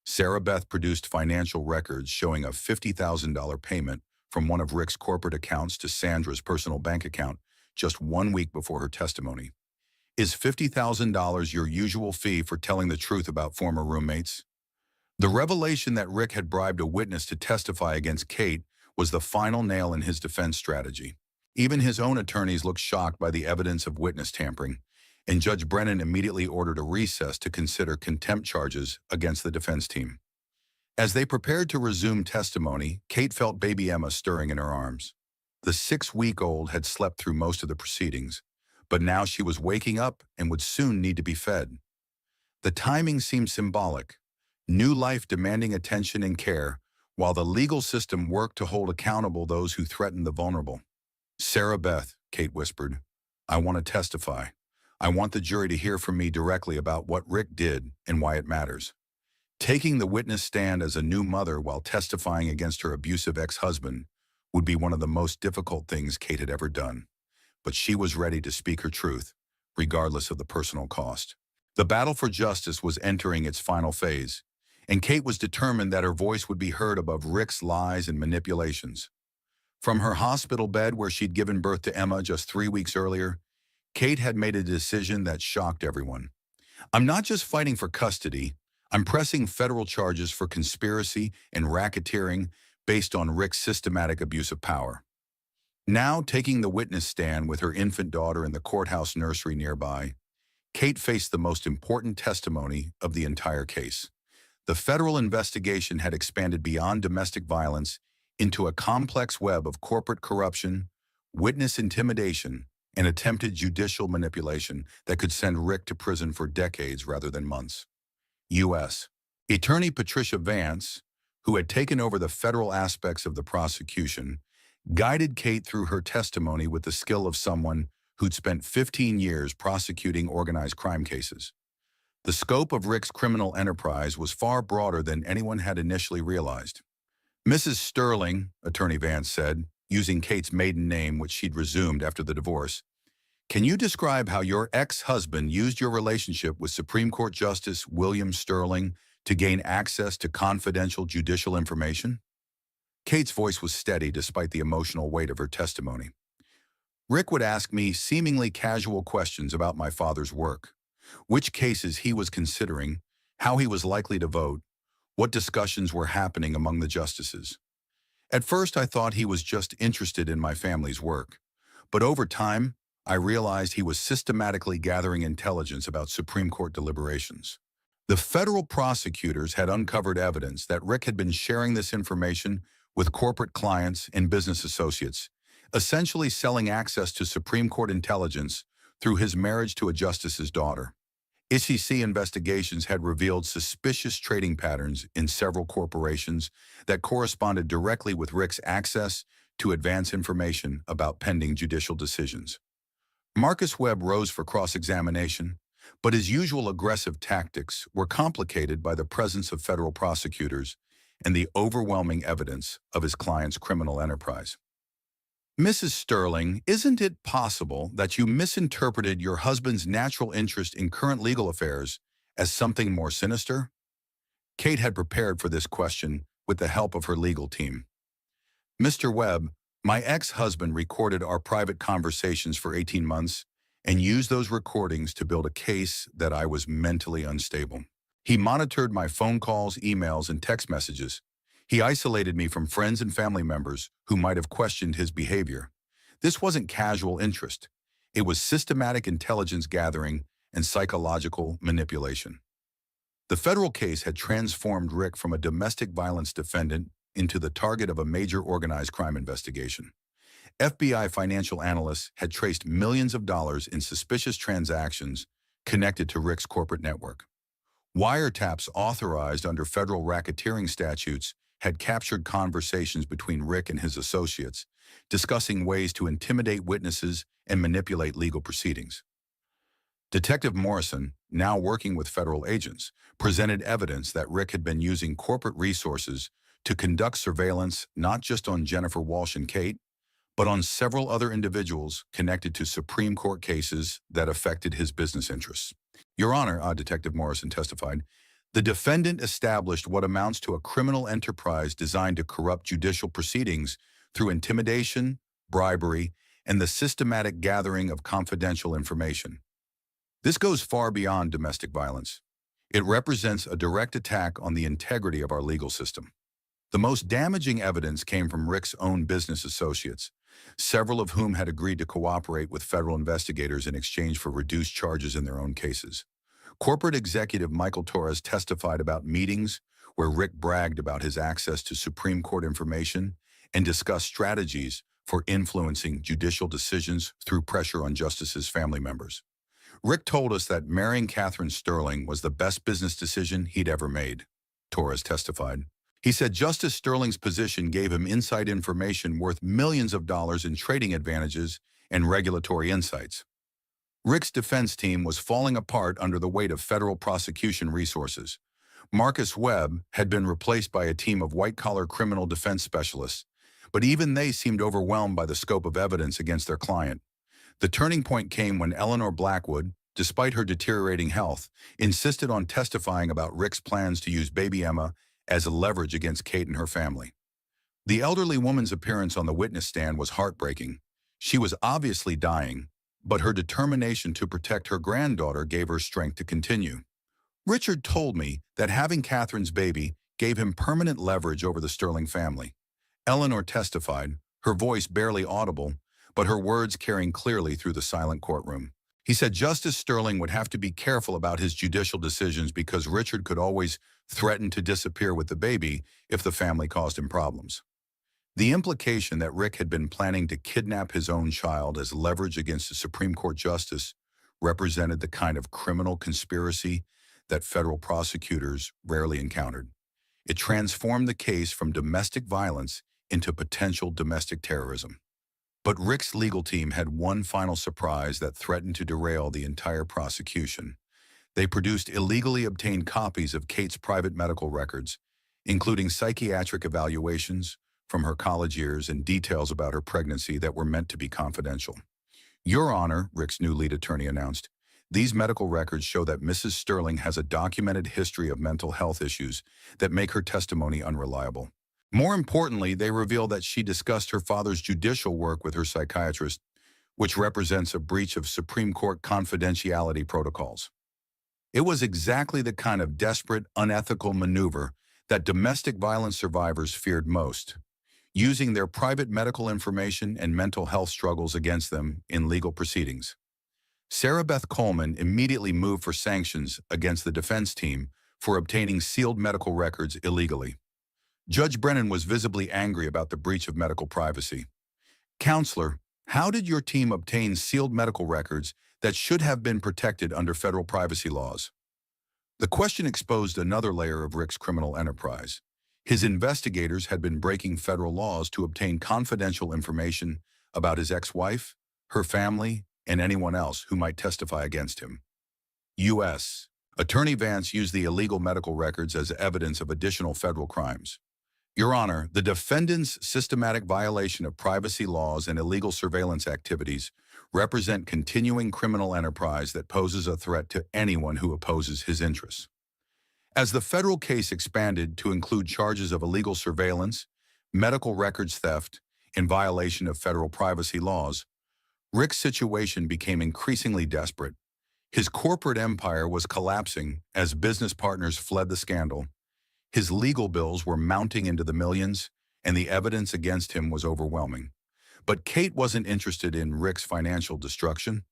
Sarah Beth produced financial records showing a $50,000 payment from one of Rick's corporate accounts to Sandra's personal bank account just 1 week before her testimony. "Is $50,000 your usual fee for telling the truth about former roommates?" The revelation that Rick had bribed a witness to testify against Kate was the final nail in his defense strategy. Even his own attorneys looked shocked by the evidence of witness tampering, and Judge Brennan immediately ordered a recess to consider contempt charges against the defense team. As they prepared to resume testimony, Kate felt baby Emma stirring in her arms. The 6-week-old had slept through most of the proceedings, but now she was waking up and would soon need to be fed. The timing seemed symbolic, new life demanding attention and care, while the legal system worked to hold accountable those who threatened the vulnerable. "Sarah Beth," Kate whispered, "I want to testify. I want the jury to hear from me directly about what Rick did and why it matters." Taking the witness stand as a new mother while testifying against her abusive ex-husband would be one of the most difficult things Kate had ever done. But she was ready to speak her truth, regardless of the personal cost. The battle for justice was entering its final phase, and Kate was determined that her voice would be heard above Rick's lies and manipulations. From her hospital bed where she'd given birth to Emma just 3 weeks earlier, Kate had made a decision that shocked everyone. "I'm not just fighting for custody, I'm pressing federal charges for conspiracy and racketeering based on Rick's systematic abuse of power." Now, taking the witness stand with her infant daughter in the courthouse nursery nearby, Kate faced the most important testimony of the entire case. The federal investigation had expanded beyond domestic violence into a complex web of corporate corruption, witness intimidation, and attempted judicial manipulation that could send Rick to prison for decades rather than months. U.S. Attorney Patricia Vance, who had taken over the federal aspects of the prosecution, guided Kate through her testimony with the skill of someone who'd spent 15 years prosecuting organized crime cases. The scope of Rick's criminal enterprise was far broader than anyone had initially realized. "Mrs. Sterling," Attorney Vance said, using Kate's maiden name, which she'd resumed after the divorce, "can you describe how your ex-husband used your relationship with Supreme Court Justice William Sterling to gain access to confidential judicial information?" Kate's voice was steady despite the emotional weight of her testimony. "Rick would ask me seemingly casual questions about my father's work, which cases he was considering, how he was likely to vote, what discussions were happening among the justices. At first, I thought he was just interested in my family's work, but over time, I realized he was systematically gathering intelligence about Supreme Court deliberations. The federal prosecutors had uncovered evidence that Rick had been sharing this information with corporate clients and business associates, essentially selling access to Supreme Court intelligence through his marriage to a justice's daughter. SEC investigations had revealed suspicious trading patterns in several corporations that corresponded directly with Rick's access to advance information about pending judicial decisions. Marcus Webb rose for cross-examination, but his usual aggressive tactics were complicated by the presence of federal prosecutors and the overwhelming evidence of his client's criminal enterprise. "Mrs. Sterling, isn't it possible that you misinterpreted your husband's natural interest in current legal affairs as something more sinister?" Kate had prepared for this question with the help of her legal team. "Mr. Webb, my ex-husband recorded our private conversations for 18 months and used those recordings to build a case that I was mentally unstable. He monitored my phone calls, emails, and text messages. He isolated me from friends and family members who might have questioned his behavior. This wasn't casual interest. It was systematic intelligence gathering and psychological manipulation." The federal case had transformed Rick from a domestic violence defendant into the target of a major organized crime investigation. FBI financial analysts had traced millions of dollars in suspicious transactions connected to Rick's corporate network. Wiretaps authorized under federal racketeering statutes had captured conversations between Rick and his associates, discussing ways to intimidate witnesses and manipulate legal proceedings. Detective Morrison, now working with federal agents, presented evidence that Rick had been using corporate resources to conduct surveillance not just on Jennifer Walsh and Kate, but on several other individuals connected to Supreme Court cases that affected his business interests. "Your Honor," Detective Morrison testified, "the defendant established what amounts to a criminal enterprise designed to corrupt judicial proceedings through intimidation, bribery, and the systematic gathering of confidential information. This goes far beyond domestic violence. It represents a direct attack on the integrity of our legal system." The most damaging evidence came from Rick's own business associates, several of whom had agreed to cooperate with federal investigators in exchange for reduced charges in their own cases. Corporate executive Michael Torres testified about meetings where Rick bragged about his access to Supreme Court information and discussed strategies for influencing judicial decisions through pressure on Justice's family members. Rick told us that marrying Catherine Sterling was the best business decision he'd ever made, Torres testified. He said Justice Sterling's position gave him inside information worth millions of dollars in trading advantages and regulatory insights. Rick's defense team was falling apart under the weight of federal prosecution resources. Marcus Webb had been replaced by a team of white-collar criminal defense specialists, but even they seemed overwhelmed by the scope of evidence against their client. The turning point came when Eleanor Blackwood, despite her deteriorating health, insisted on testifying about Rick's plans to use baby Emma as a leverage against Kate and her family. The elderly woman's appearance on the witness stand was heartbreaking. She was obviously dying, but her determination to protect her granddaughter gave her strength to continue. Richard told me that having Catherine's baby gave him permanent leverage over the Sterling family. Eleanor testified, her voice barely audible, but her words carrying clearly through the silent courtroom. He said Justice Sterling would have to be careful about his judicial decisions because Richard could always threaten to disappear with the baby if the family caused him problems. The implication that Rick had been planning to kidnap his own child as leverage against a Supreme Court justice represented the kind of criminal conspiracy that federal prosecutors rarely encountered. It transformed the case from domestic violence into potential domestic terrorism. But Rick's legal team had one final surprise that threatened to derail the entire prosecution. They produced illegally obtained copies of Kate's private medical records, including psychiatric evaluations from her college years and details about her pregnancy that were meant to be confidential. Your Honor, Rick's new lead attorney announced, these medical records show that Mrs. Sterling has a documented history of mental health issues that make her testimony unreliable. More importantly, they reveal that she discussed her father's judicial work with her psychiatrist, which represents a breach of Supreme Court confidentiality protocols. It was exactly the kind of desperate, unethical maneuver that domestic violence survivors feared most, using their private medical information and mental health struggles against them in legal proceedings. Sarah Beth Coleman immediately moved for sanctions against the defense team for obtaining sealed medical records illegally. Judge Brennan was visibly angry about the breach of medical privacy. Counselor, how did your team obtain sealed medical records that should have been protected under federal privacy laws? The question exposed another layer of Rick's criminal enterprise. His investigators had been breaking federal laws to obtain confidential information about his ex-wife, her family, and anyone else who might testify against him. U.S. Attorney Vance used the illegal medical records as evidence of additional federal crimes. Your Honor, the defendant's systematic violation of privacy laws and illegal surveillance activities represent continuing criminal enterprise that poses a threat to anyone who opposes his interests. As the federal case expanded to include charges of illegal surveillance, medical records theft, in violation of federal privacy laws, Rick's situation became increasingly desperate. His corporate empire was collapsing as business partners fled the scandal. His legal bills were mounting into the millions, and the evidence against him was overwhelming. But Kate wasn't interested in Rick's financial destruction.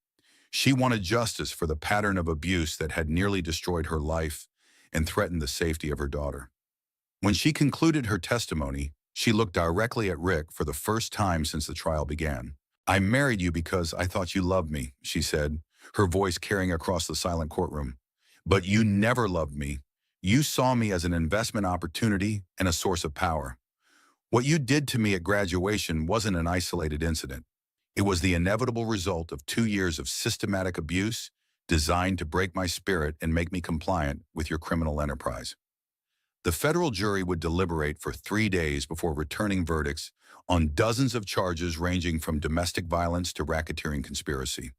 She wanted justice for the pattern of abuse that had nearly destroyed her life and threatened the safety of her daughter. When she concluded her testimony, she looked directly at Rick for the first time since the trial began. "I married you because I thought you loved me," she said, her voice carrying across the silent courtroom. "But you never loved me. You saw me as an investment opportunity and a source of power. What you did to me at graduation wasn't an isolated incident. It was the inevitable result of 2 years of systematic abuse designed to break my spirit and make me compliant with your criminal enterprise." The federal jury would deliberate for 3 days before returning verdicts on dozens of charges ranging from domestic violence to racketeering conspiracy.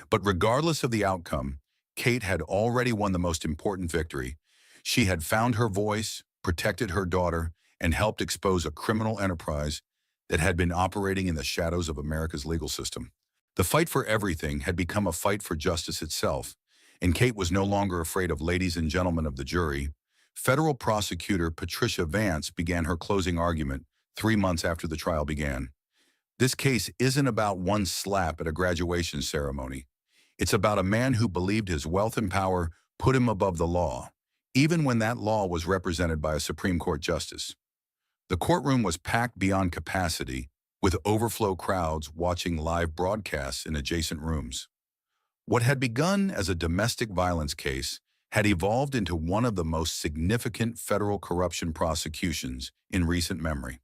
But regardless of the outcome, Kate had already won the most important victory. She had found her voice, protected her daughter, and helped expose a criminal enterprise that had been operating in the shadows of America's legal system. The fight for everything had become a fight for justice itself, and Kate was no longer afraid of ladies and gentlemen of the jury. Federal prosecutor Patricia Vance began her closing argument 3 months after the trial began. This case isn't about one slap at a graduation ceremony. It's about a man who believed his wealth and power put him above the law, even when that law was represented by a Supreme Court justice. The courtroom was packed beyond capacity, with overflow crowds watching live broadcasts in adjacent rooms. What had begun as a domestic violence case had evolved into one of the most significant federal corruption prosecutions in recent memory.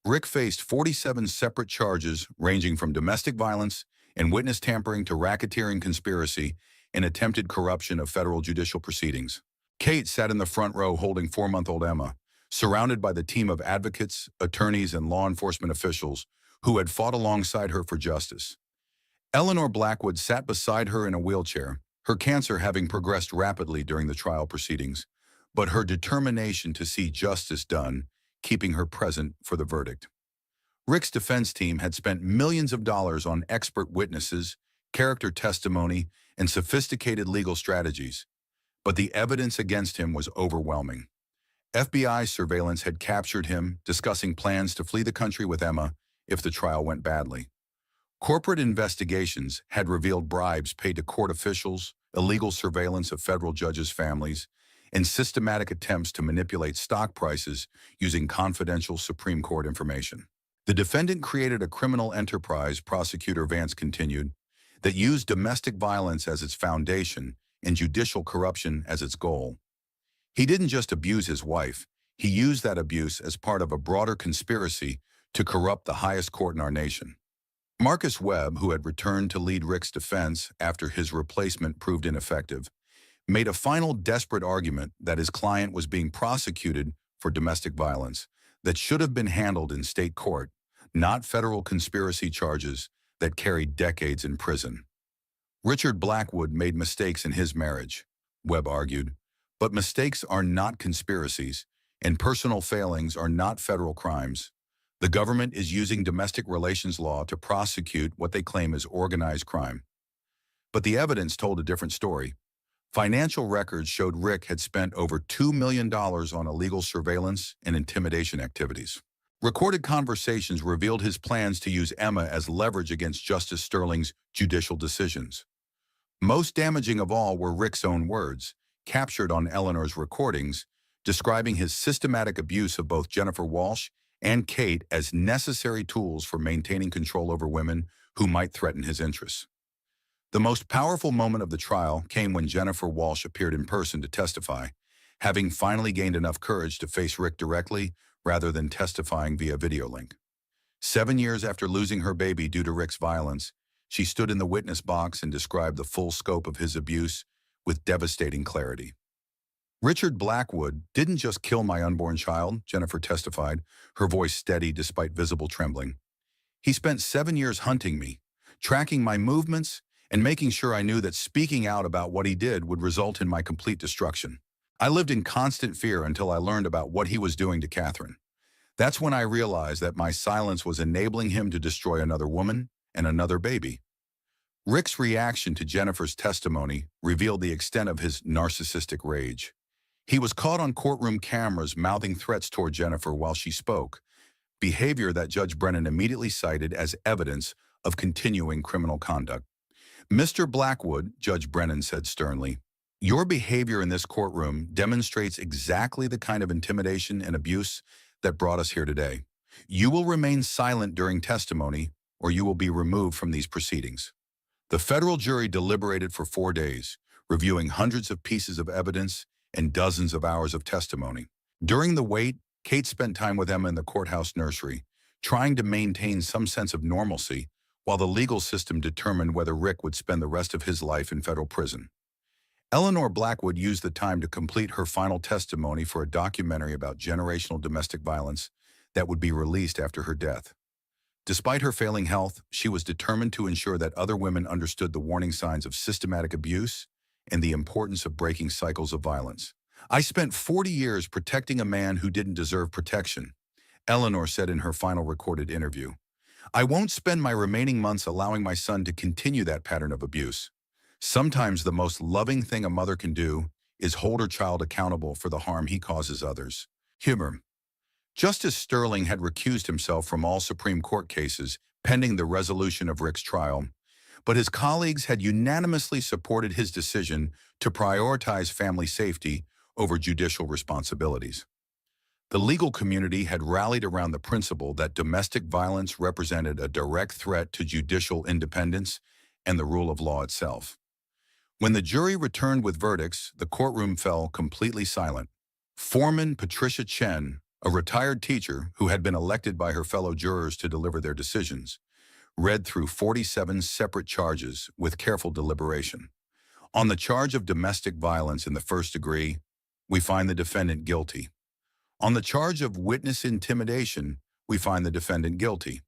Rick faced 47 separate charges ranging from domestic violence and witness tampering to racketeering conspiracy and attempted corruption of federal judicial proceedings. Kate sat in the front row holding 4-month-old Emma, surrounded by the team of advocates, attorneys, and law enforcement officials who had fought alongside her for justice. Eleanor Blackwood sat beside her in a wheelchair, her cancer having progressed rapidly during the trial proceedings, but her determination to see justice done, keeping her present for the verdict. Rick's defense team had spent millions of dollars on expert witnesses, character testimony, and sophisticated legal strategies, but the evidence against him was overwhelming. FBI surveillance had captured him discussing plans to flee the country with Emma if the trial went badly. Corporate investigations had revealed bribes paid to court officials, illegal surveillance of federal judges' families, and systematic attempts to manipulate stock prices using confidential Supreme Court information. The defendant created a criminal enterprise, prosecutor Vance continued, that used domestic violence as its foundation and judicial corruption as its goal. He didn't just abuse his wife, he used that abuse as part of a broader conspiracy to corrupt the highest court in our nation. Marcus Webb, who had returned to lead Rick's defense after his replacement proved ineffective, made a final desperate argument that his client was being prosecuted for domestic violence that should have been handled in state court, not federal conspiracy charges that carried decades in prison. Richard Blackwood made mistakes in his marriage, Webb argued, but mistakes are not conspiracies, and personal failings are not federal crimes. The government is using domestic relations law to prosecute what they claim is organized crime. But the evidence told a different story. Financial records showed Rick had spent over $2 million on illegal surveillance and intimidation activities. Recorded conversations revealed his plans to use Emma as leverage against Justice Sterling's judicial decisions. Most damaging of all were Rick's own words, captured on Eleanor's recordings, describing his systematic abuse of both Jennifer Walsh and Kate as necessary tools for maintaining control over women who might threaten his interests. The most powerful moment of the trial came when Jennifer Walsh appeared in person to testify, having finally gained enough courage to face Rick directly rather than testifying via video link. 7 years after losing her baby due to Rick's violence, she stood in the witness box and described the full scope of his abuse with devastating clarity. Richard Blackwood didn't just kill my unborn child, Jennifer testified, her voice steady despite visible trembling. He spent 7 years hunting me, tracking my movements, and making sure I knew that speaking out about what he did would result in my complete destruction. I lived in constant fear until I learned about what he was doing to Catherine. That's when I realized that my silence was enabling him to destroy another woman and another baby. Rick's reaction to Jennifer's testimony revealed the extent of his narcissistic rage. He was caught on courtroom cameras mouthing threats toward Jennifer while she spoke, behavior that Judge Brennan immediately cited as evidence of continuing criminal conduct. Mr. Blackwood, Judge Brennan said sternly, your behavior in this courtroom demonstrates exactly the kind of intimidation and abuse that brought us here today. You will remain silent during testimony, or you will be removed from these proceedings. The federal jury deliberated for 4 days, reviewing hundreds of pieces of evidence and dozens of hours of testimony. During the wait, Kate spent time with Emma in the courthouse nursery, trying to maintain some sense of normalcy while the legal system determined whether Rick would spend the rest of his life in federal prison. Eleanor Blackwood used the time to complete her final testimony for a documentary about generational domestic violence that would be released after her death. Despite her failing health, she was determined to ensure that other women understood the warning signs of systematic abuse and the importance of breaking cycles of violence. I spent 40 years protecting a man who didn't deserve protection, Eleanor said in her final recorded interview. I won't spend my remaining months allowing my son to continue that pattern of abuse. Sometimes the most loving thing a mother can do is hold her child accountable for the harm he causes others. Humor. Justice Sterling had recused himself from all Supreme Court cases pending the resolution of Rick's trial, but his colleagues had unanimously supported his decision to prioritize family safety over judicial responsibilities. The legal community had rallied around the principle that domestic violence represented a direct threat to judicial independence and the rule of law itself. When the jury returned with verdicts, the courtroom fell completely silent. Foreman Patricia Chen, a retired teacher who had been elected by her fellow jurors to deliver their decisions, read through 47 separate charges with careful deliberation. On the charge of domestic violence in the first degree, we find the defendant guilty. On the charge of witness intimidation, we find the defendant guilty.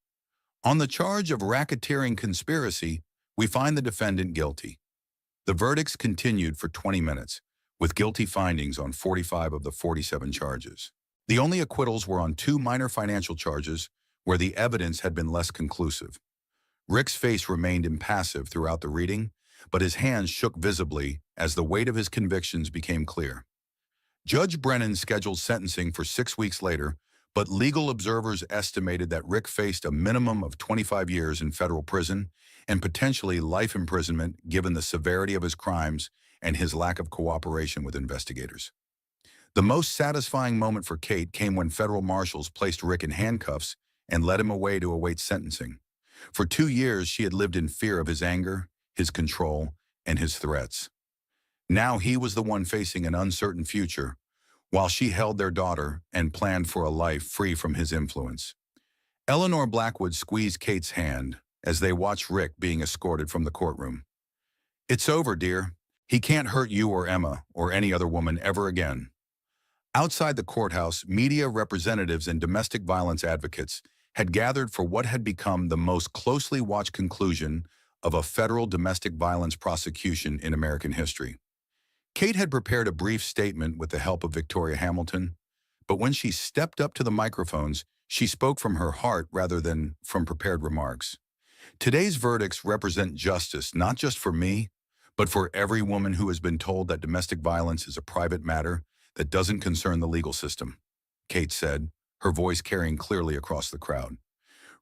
On the charge of racketeering conspiracy, we find the defendant guilty. The verdicts continued for 20 minutes, with guilty findings on 45 of the 47 charges. The only acquittals were on 2 minor financial charges where the evidence had been less conclusive. Rick's face remained impassive throughout the reading, but his hands shook visibly as the weight of his convictions became clear. Judge Brennan scheduled sentencing for 6 weeks later, but legal observers estimated that Rick faced a minimum of 25 years in federal prison and potentially life imprisonment given the severity of his crimes and his lack of cooperation with investigators. The most satisfying moment for Kate came when federal marshals placed Rick in handcuffs and led him away to await sentencing. For 2 years, she had lived in fear of his anger, his control, and his threats. Now he was the one facing an uncertain future, while she held their daughter and planned for a life free from his influence. Eleanor Blackwood squeezed Kate's hand as they watched Rick being escorted from the courtroom. "It's over, dear. He can't hurt you or Emma or any other woman ever again." Outside the courthouse, media representatives and domestic violence advocates had gathered for what had become the most closely watched conclusion of a federal domestic violence prosecution in American history. Kate had prepared a brief statement with the help of Victoria Hamilton, but when she stepped up to the microphones, she spoke from her heart rather than from prepared remarks. Today's verdicts represent justice not just for me, but for every woman who has been told that domestic violence is a private matter that doesn't concern the legal system, Kate said, her voice carrying clearly across the crowd.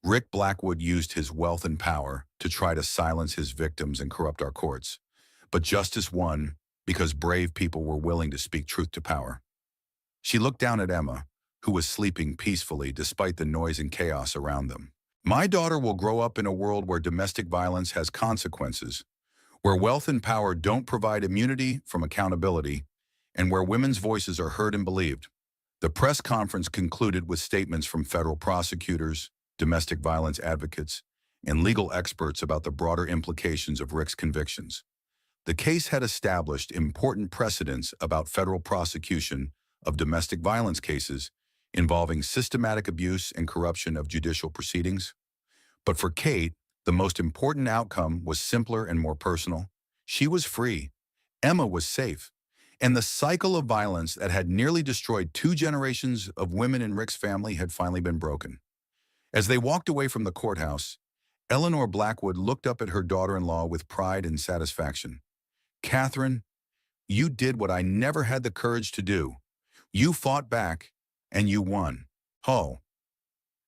Rick Blackwood used his wealth and power to try to silence his victims and corrupt our courts, but justice won because brave people were willing to speak truth to power. She looked down at Emma, who was sleeping peacefully despite the noise and chaos around them. "My daughter will grow up in a world where domestic violence has consequences, where wealth and power don't provide immunity from accountability, and where women's voices are heard and believed." The press conference concluded with statements from federal prosecutors, domestic violence advocates, and legal experts about the broader implications of Rick's convictions. The case had established important precedents about federal prosecution of domestic violence cases involving systematic abuse and corruption of judicial proceedings. But for Kate, the most important outcome was simpler and more personal. She was free. Emma was safe. And the cycle of violence that had nearly destroyed 2 generations of women in Rick's family had finally been broken. As they walked away from the courthouse, Eleanor Blackwood looked up at her daughter-in-law with pride and satisfaction. "Catherine, you did what I never had the courage to do. You fought back, and you won." Oh.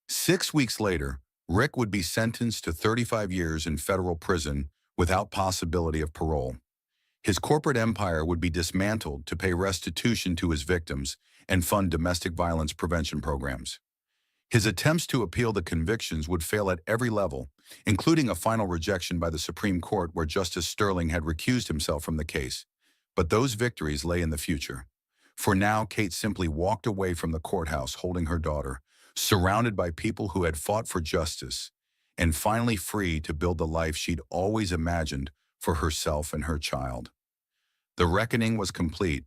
6 weeks later, Rick would be sentenced to 35 years in federal prison without possibility of parole. His corporate empire would be dismantled to pay restitution to his victims and fund domestic violence prevention programs. His attempts to appeal the convictions would fail at every level, including a final rejection by the Supreme Court where Justice Sterling had recused himself from the case. But those victories lay in the future. For now, Kate simply walked away from the courthouse holding her daughter, surrounded by people who had fought for justice, and finally free to build the life she'd always imagined for herself and her child. The reckoning was complete,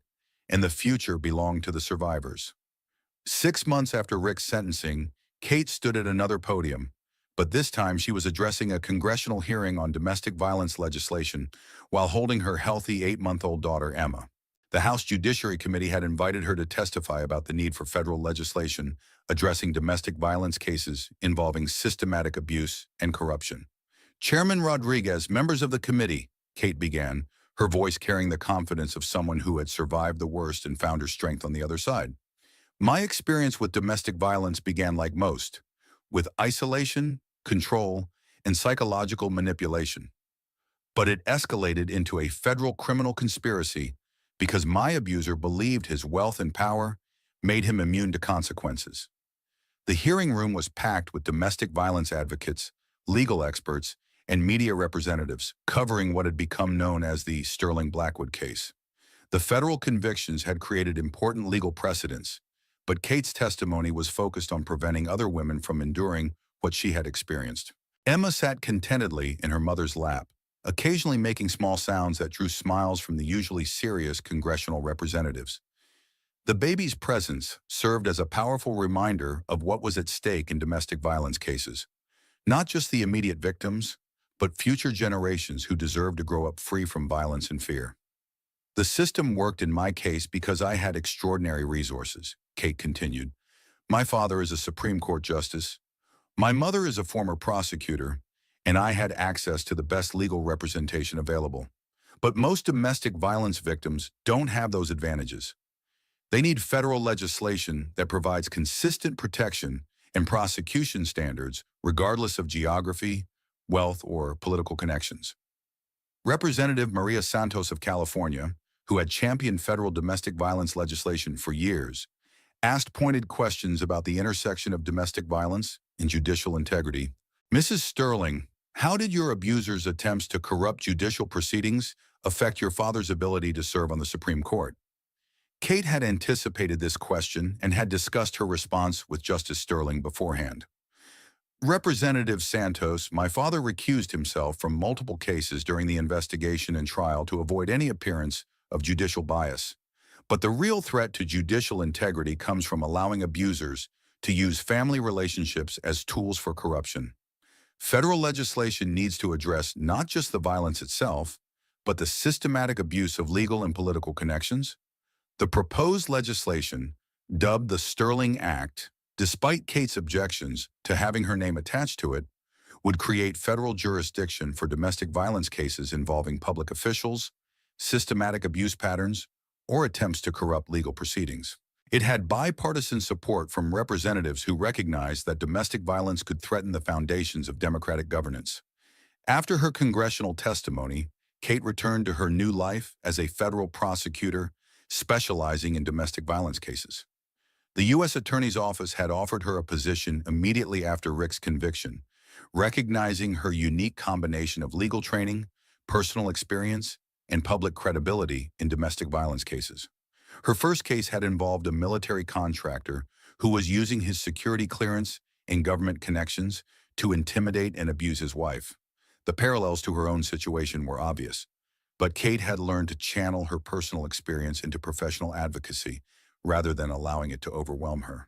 and the future belonged to the survivors. 6 months after Rick's sentencing, Kate stood at another podium, but this time she was addressing a congressional hearing on domestic violence legislation while holding her healthy 8-month-old daughter, Emma. The House Judiciary Committee had invited her to testify about the need for federal legislation addressing domestic violence cases involving systematic abuse and corruption. "Chairman Rodriguez, members of the committee," Kate began, her voice carrying the confidence of someone who had survived the worst and found her strength on the other side. "My experience with domestic violence began like most, with isolation control, and psychological manipulation. But it escalated into a federal criminal conspiracy because my abuser believed his wealth and power made him immune to consequences. The hearing room was packed with domestic violence advocates, legal experts, and media representatives covering what had become known as the Sterling Blackwood case. The federal convictions had created important legal precedents, but Kate's testimony was focused on preventing other women from enduring what she had experienced. Emma sat contentedly in her mother's lap, occasionally making small sounds that drew smiles from the usually serious congressional representatives. The baby's presence served as a powerful reminder of what was at stake in domestic violence cases. Not just the immediate victims, but future generations who deserve to grow up free from violence and fear. The system worked in my case because I had extraordinary resources, Kate continued. My father is a Supreme Court justice. My mother is a former prosecutor, and I had access to the best legal representation available. But most domestic violence victims don't have those advantages. They need federal legislation that provides consistent protection and prosecution standards regardless of geography, wealth, or political connections. Representative Maria Santos of California, who had championed federal domestic violence legislation for years, asked pointed questions about the intersection of domestic violence and judicial integrity. Mrs. Sterling, how did your abuser's attempts to corrupt judicial proceedings affect your father's ability to serve on the Supreme Court? Kate had anticipated this question and had discussed her response with Justice Sterling beforehand. Representative Santos, my father recused himself from multiple cases during the investigation and trial to avoid any appearance of judicial bias. But the real threat to judicial integrity comes from allowing abusers to use family relationships as tools for corruption. Federal legislation needs to address not just the violence itself, but the systematic abuse of legal and political connections. The proposed legislation, dubbed the Sterling Act, despite Kate's objections to having her name attached to it, would create federal jurisdiction for domestic violence cases involving public officials, systematic abuse patterns, or attempts to corrupt legal proceedings. It had bipartisan support from representatives who recognized that domestic violence could threaten the foundations of democratic governance. After her congressional testimony, Kate returned to her new life as a federal prosecutor specializing in domestic violence cases. The U.S. Attorney's Office had offered her a position immediately after Rick's conviction, recognizing her unique combination of legal training, personal experience, and public credibility in domestic violence cases. Her first case had involved a military contractor who was using his security clearance and government connections to intimidate and abuse his wife. The parallels to her own situation were obvious, but Kate had learned to channel her personal experience into professional advocacy rather than allowing it to overwhelm her.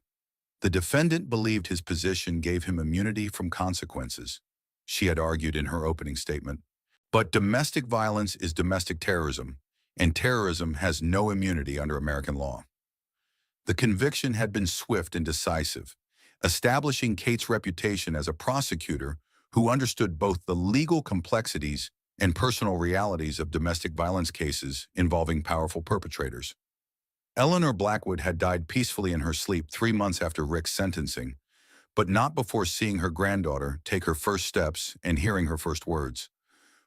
The defendant believed his position gave him immunity from consequences, she had argued in her opening statement. But domestic violence is domestic terrorism, and terrorism has no immunity under American law. The conviction had been swift and decisive, establishing Kate's reputation as a prosecutor who understood both the legal complexities and personal realities of domestic violence cases involving powerful perpetrators. Eleanor Blackwood had died peacefully in her sleep 3 months after Rick's sentencing, but not before seeing her granddaughter take her first steps and hearing her first words.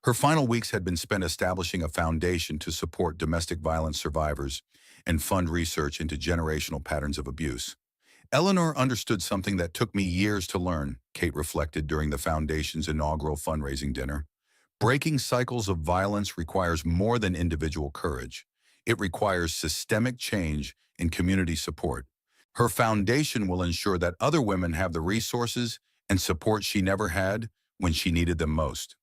Her final weeks had been spent establishing a foundation to support domestic violence survivors and fund research into generational patterns of abuse. Eleanor understood something that took me years to learn, Kate reflected during the foundation's inaugural fundraising dinner. Breaking cycles of violence requires more than individual courage. It requires systemic change and community support. Her foundation will ensure that other women have the resources and support she never had when she needed them most.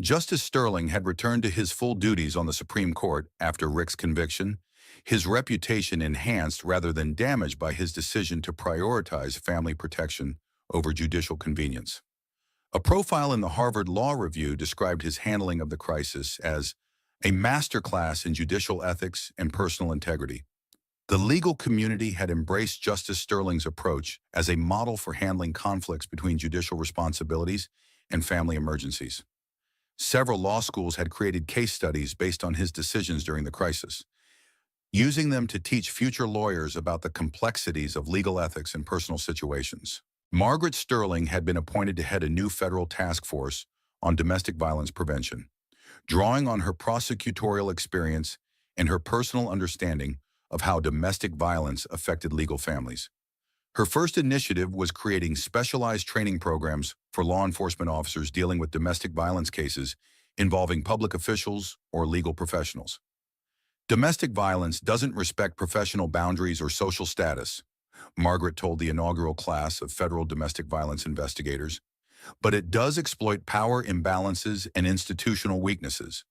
Justice Sterling had returned to his full duties on the Supreme Court after Rick's conviction, his reputation enhanced rather than damaged by his decision to prioritize family protection over judicial convenience. A profile in the Harvard Law Review described his handling of the crisis as a masterclass in judicial ethics and personal integrity. The legal community had embraced Justice Sterling's approach as a model for handling conflicts between judicial responsibilities and family emergencies. Several law schools had created case studies based on his decisions during the crisis, using them to teach future lawyers about the complexities of legal ethics in personal situations. Margaret Sterling had been appointed to head a new federal task force on domestic violence prevention, drawing on her prosecutorial experience and her personal understanding of how domestic violence affected legal families. Her first initiative was creating specialized training programs for law enforcement officers dealing with domestic violence cases involving public officials or legal professionals. Domestic violence doesn't respect professional boundaries or social status, Margaret told the inaugural class of federal domestic violence investigators, but it does exploit power imbalances and institutional weaknesses.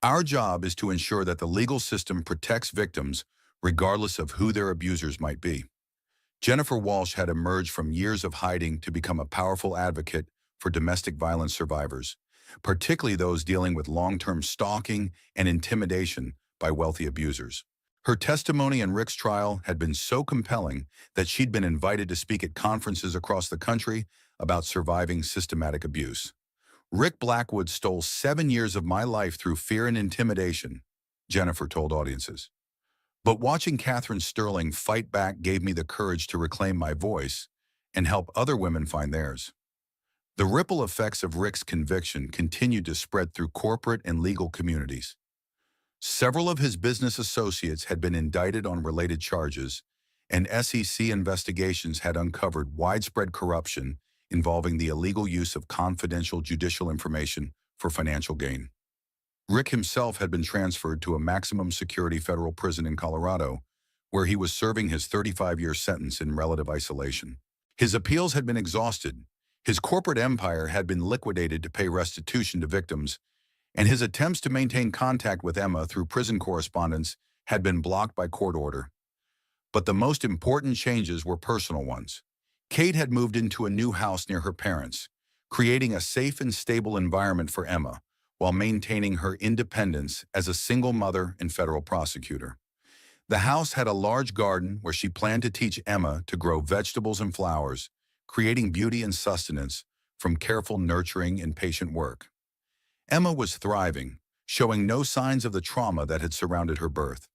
Our job is to ensure that the legal system protects victims regardless of who their abusers might be. Jennifer Walsh had emerged from years of hiding to become a powerful advocate for domestic violence survivors, particularly those dealing with long-term stalking and intimidation by wealthy abusers. Her testimony in Rick's trial had been so compelling that she'd been invited to speak at conferences across the country about surviving systematic abuse. Rick Blackwood stole 7 years of my life through fear and intimidation, Jennifer told audiences. But watching Catherine Sterling fight back gave me the courage to reclaim my voice and help other women find theirs. The ripple effects of Rick's conviction continued to spread through corporate and legal communities. Several of his business associates had been indicted on related charges, and SEC investigations had uncovered widespread corruption involving the illegal use of confidential judicial information for financial gain. Rick himself had been transferred to a maximum security federal prison in Colorado, where he was serving his 35-year sentence in relative isolation. His appeals had been exhausted, his corporate empire had been liquidated to pay restitution to victims, and his attempts to maintain contact with Emma through prison correspondence had been blocked by court order. But the most important changes were personal ones. Kate had moved into a new house near her parents, creating a safe and stable environment for Emma, while maintaining her independence as a single mother and federal prosecutor. The house had a large garden where she planned to teach Emma to grow vegetables and flowers, creating beauty and sustenance from careful nurturing and patient work. Emma was thriving, showing no signs of the trauma that had surrounded her birth.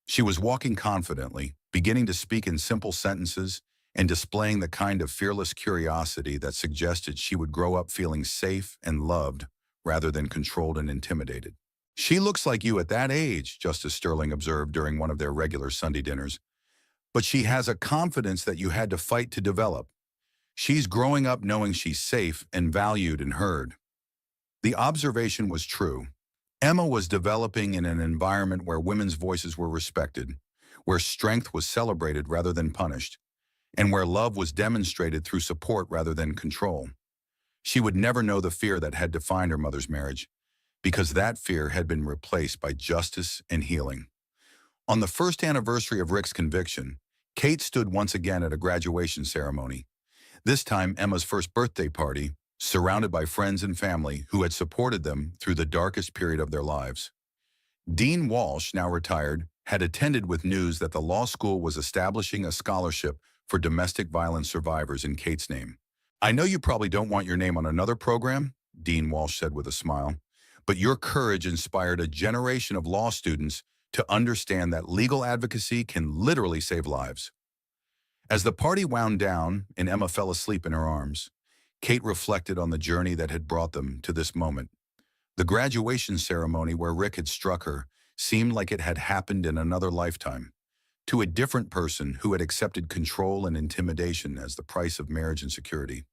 She was walking confidently, beginning to speak in simple sentences, and displaying the kind of fearless curiosity that suggested she would grow up feeling safe and loved rather than controlled and intimidated. "She looks like you at that age," Justice Sterling observed during one of their regular Sunday dinners. "But she has a confidence that you had to fight to develop. She's growing up knowing she's safe and valued and heard." The observation was true. Emma was developing in an environment where women's voices were respected, where strength was celebrated rather than punished, and where love was demonstrated through support rather than control. She would never know the fear that had defined her mother's marriage, because that fear had been replaced by justice and healing. On the first anniversary of Rick's conviction, Kate stood once again at a graduation ceremony, this time Emma's first birthday party, surrounded by friends and family who had supported them through the darkest period of their lives. Dean Walsh, now retired, had attended with news that the law school was establishing a scholarship for domestic violence survivors in Kate's name. "I know you probably don't want your name on another program," Dean Walsh said with a smile, "but your courage inspired a generation of law students to understand that legal advocacy can literally save lives." As the party wound down and Emma fell asleep in her arms, Kate reflected on the journey that had brought them to this moment. The graduation ceremony where Rick had struck her seemed like it had happened in another lifetime, to a different person who had accepted control and intimidation as the price of marriage and security.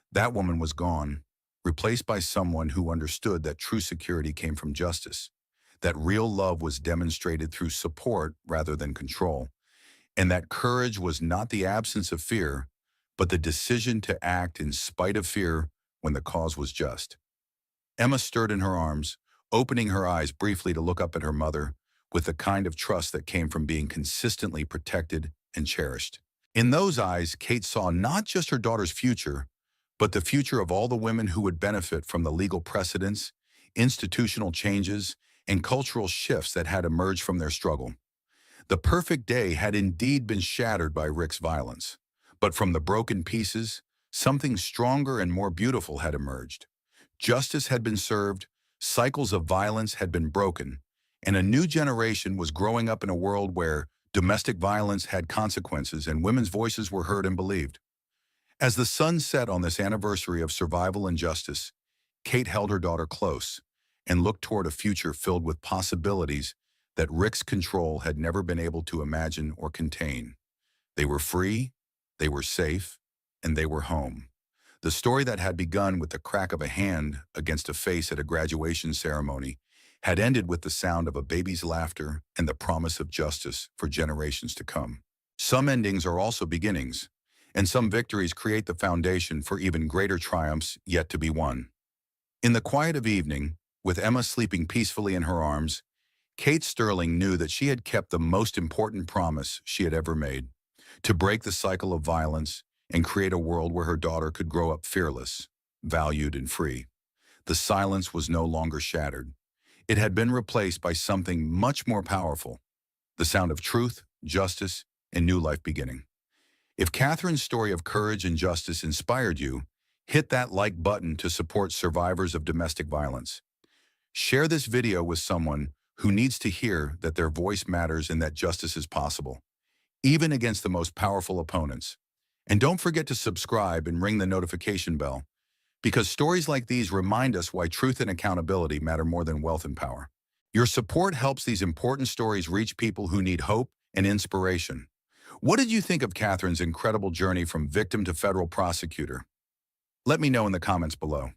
That woman was gone, replaced by someone who understood that true security came from justice, that real love was demonstrated through support rather than control, and that courage was not the absence of fear, but the decision to act in spite of fear when the cause was just. Emma stirred in her arms, opening her eyes briefly to look up at her mother with the kind of trust that came from being consistently protected and cherished. In those eyes, Kate saw not just her daughter's future, but the future of all the women who would benefit from the legal precedents, institutional changes, and cultural shifts that had emerged from their struggle. The perfect day had indeed been shattered by Rick's violence, but from the broken pieces, something stronger and more beautiful had emerged. Justice had been served, cycles of violence had been broken, and a new generation was growing up in a world where domestic violence had consequences and women's voices were heard and believed. As the sun set on this anniversary of survival and justice, Kate held her daughter close and looked toward a future filled with possibilities that Rick's control had never been able to imagine or contain. They were free, they were safe, and they were home. The story that had begun with the crack of a hand against a face at a graduation ceremony had ended with the sound of a baby's laughter and the promise of justice for generations to come. Some endings are also beginnings, and some victories create the foundation for even greater triumphs yet to be won. In the quiet of evening, with Emma sleeping peacefully in her arms, Kate Sterling knew that she had kept the most important promise she had ever made: to break the cycle of violence and create a world where her daughter could grow up fearless, valued, and free. The silence was no longer shattered. It had been replaced by something much more powerful: the sound of truth, justice, and new life beginning. If Catherine's story of courage and justice inspired you, hit that like button to support survivors of domestic violence. Share this video with someone who needs to hear that their voice matters and that justice is possible, even against the most powerful opponents. And don't forget to subscribe and ring the notification bell, because stories like these remind us why truth and accountability matter more than wealth and power. Your support helps these important stories reach people who need hope and inspiration. What did you think of Catherine's incredible journey from victim to federal prosecutor? Let me know in the comments below.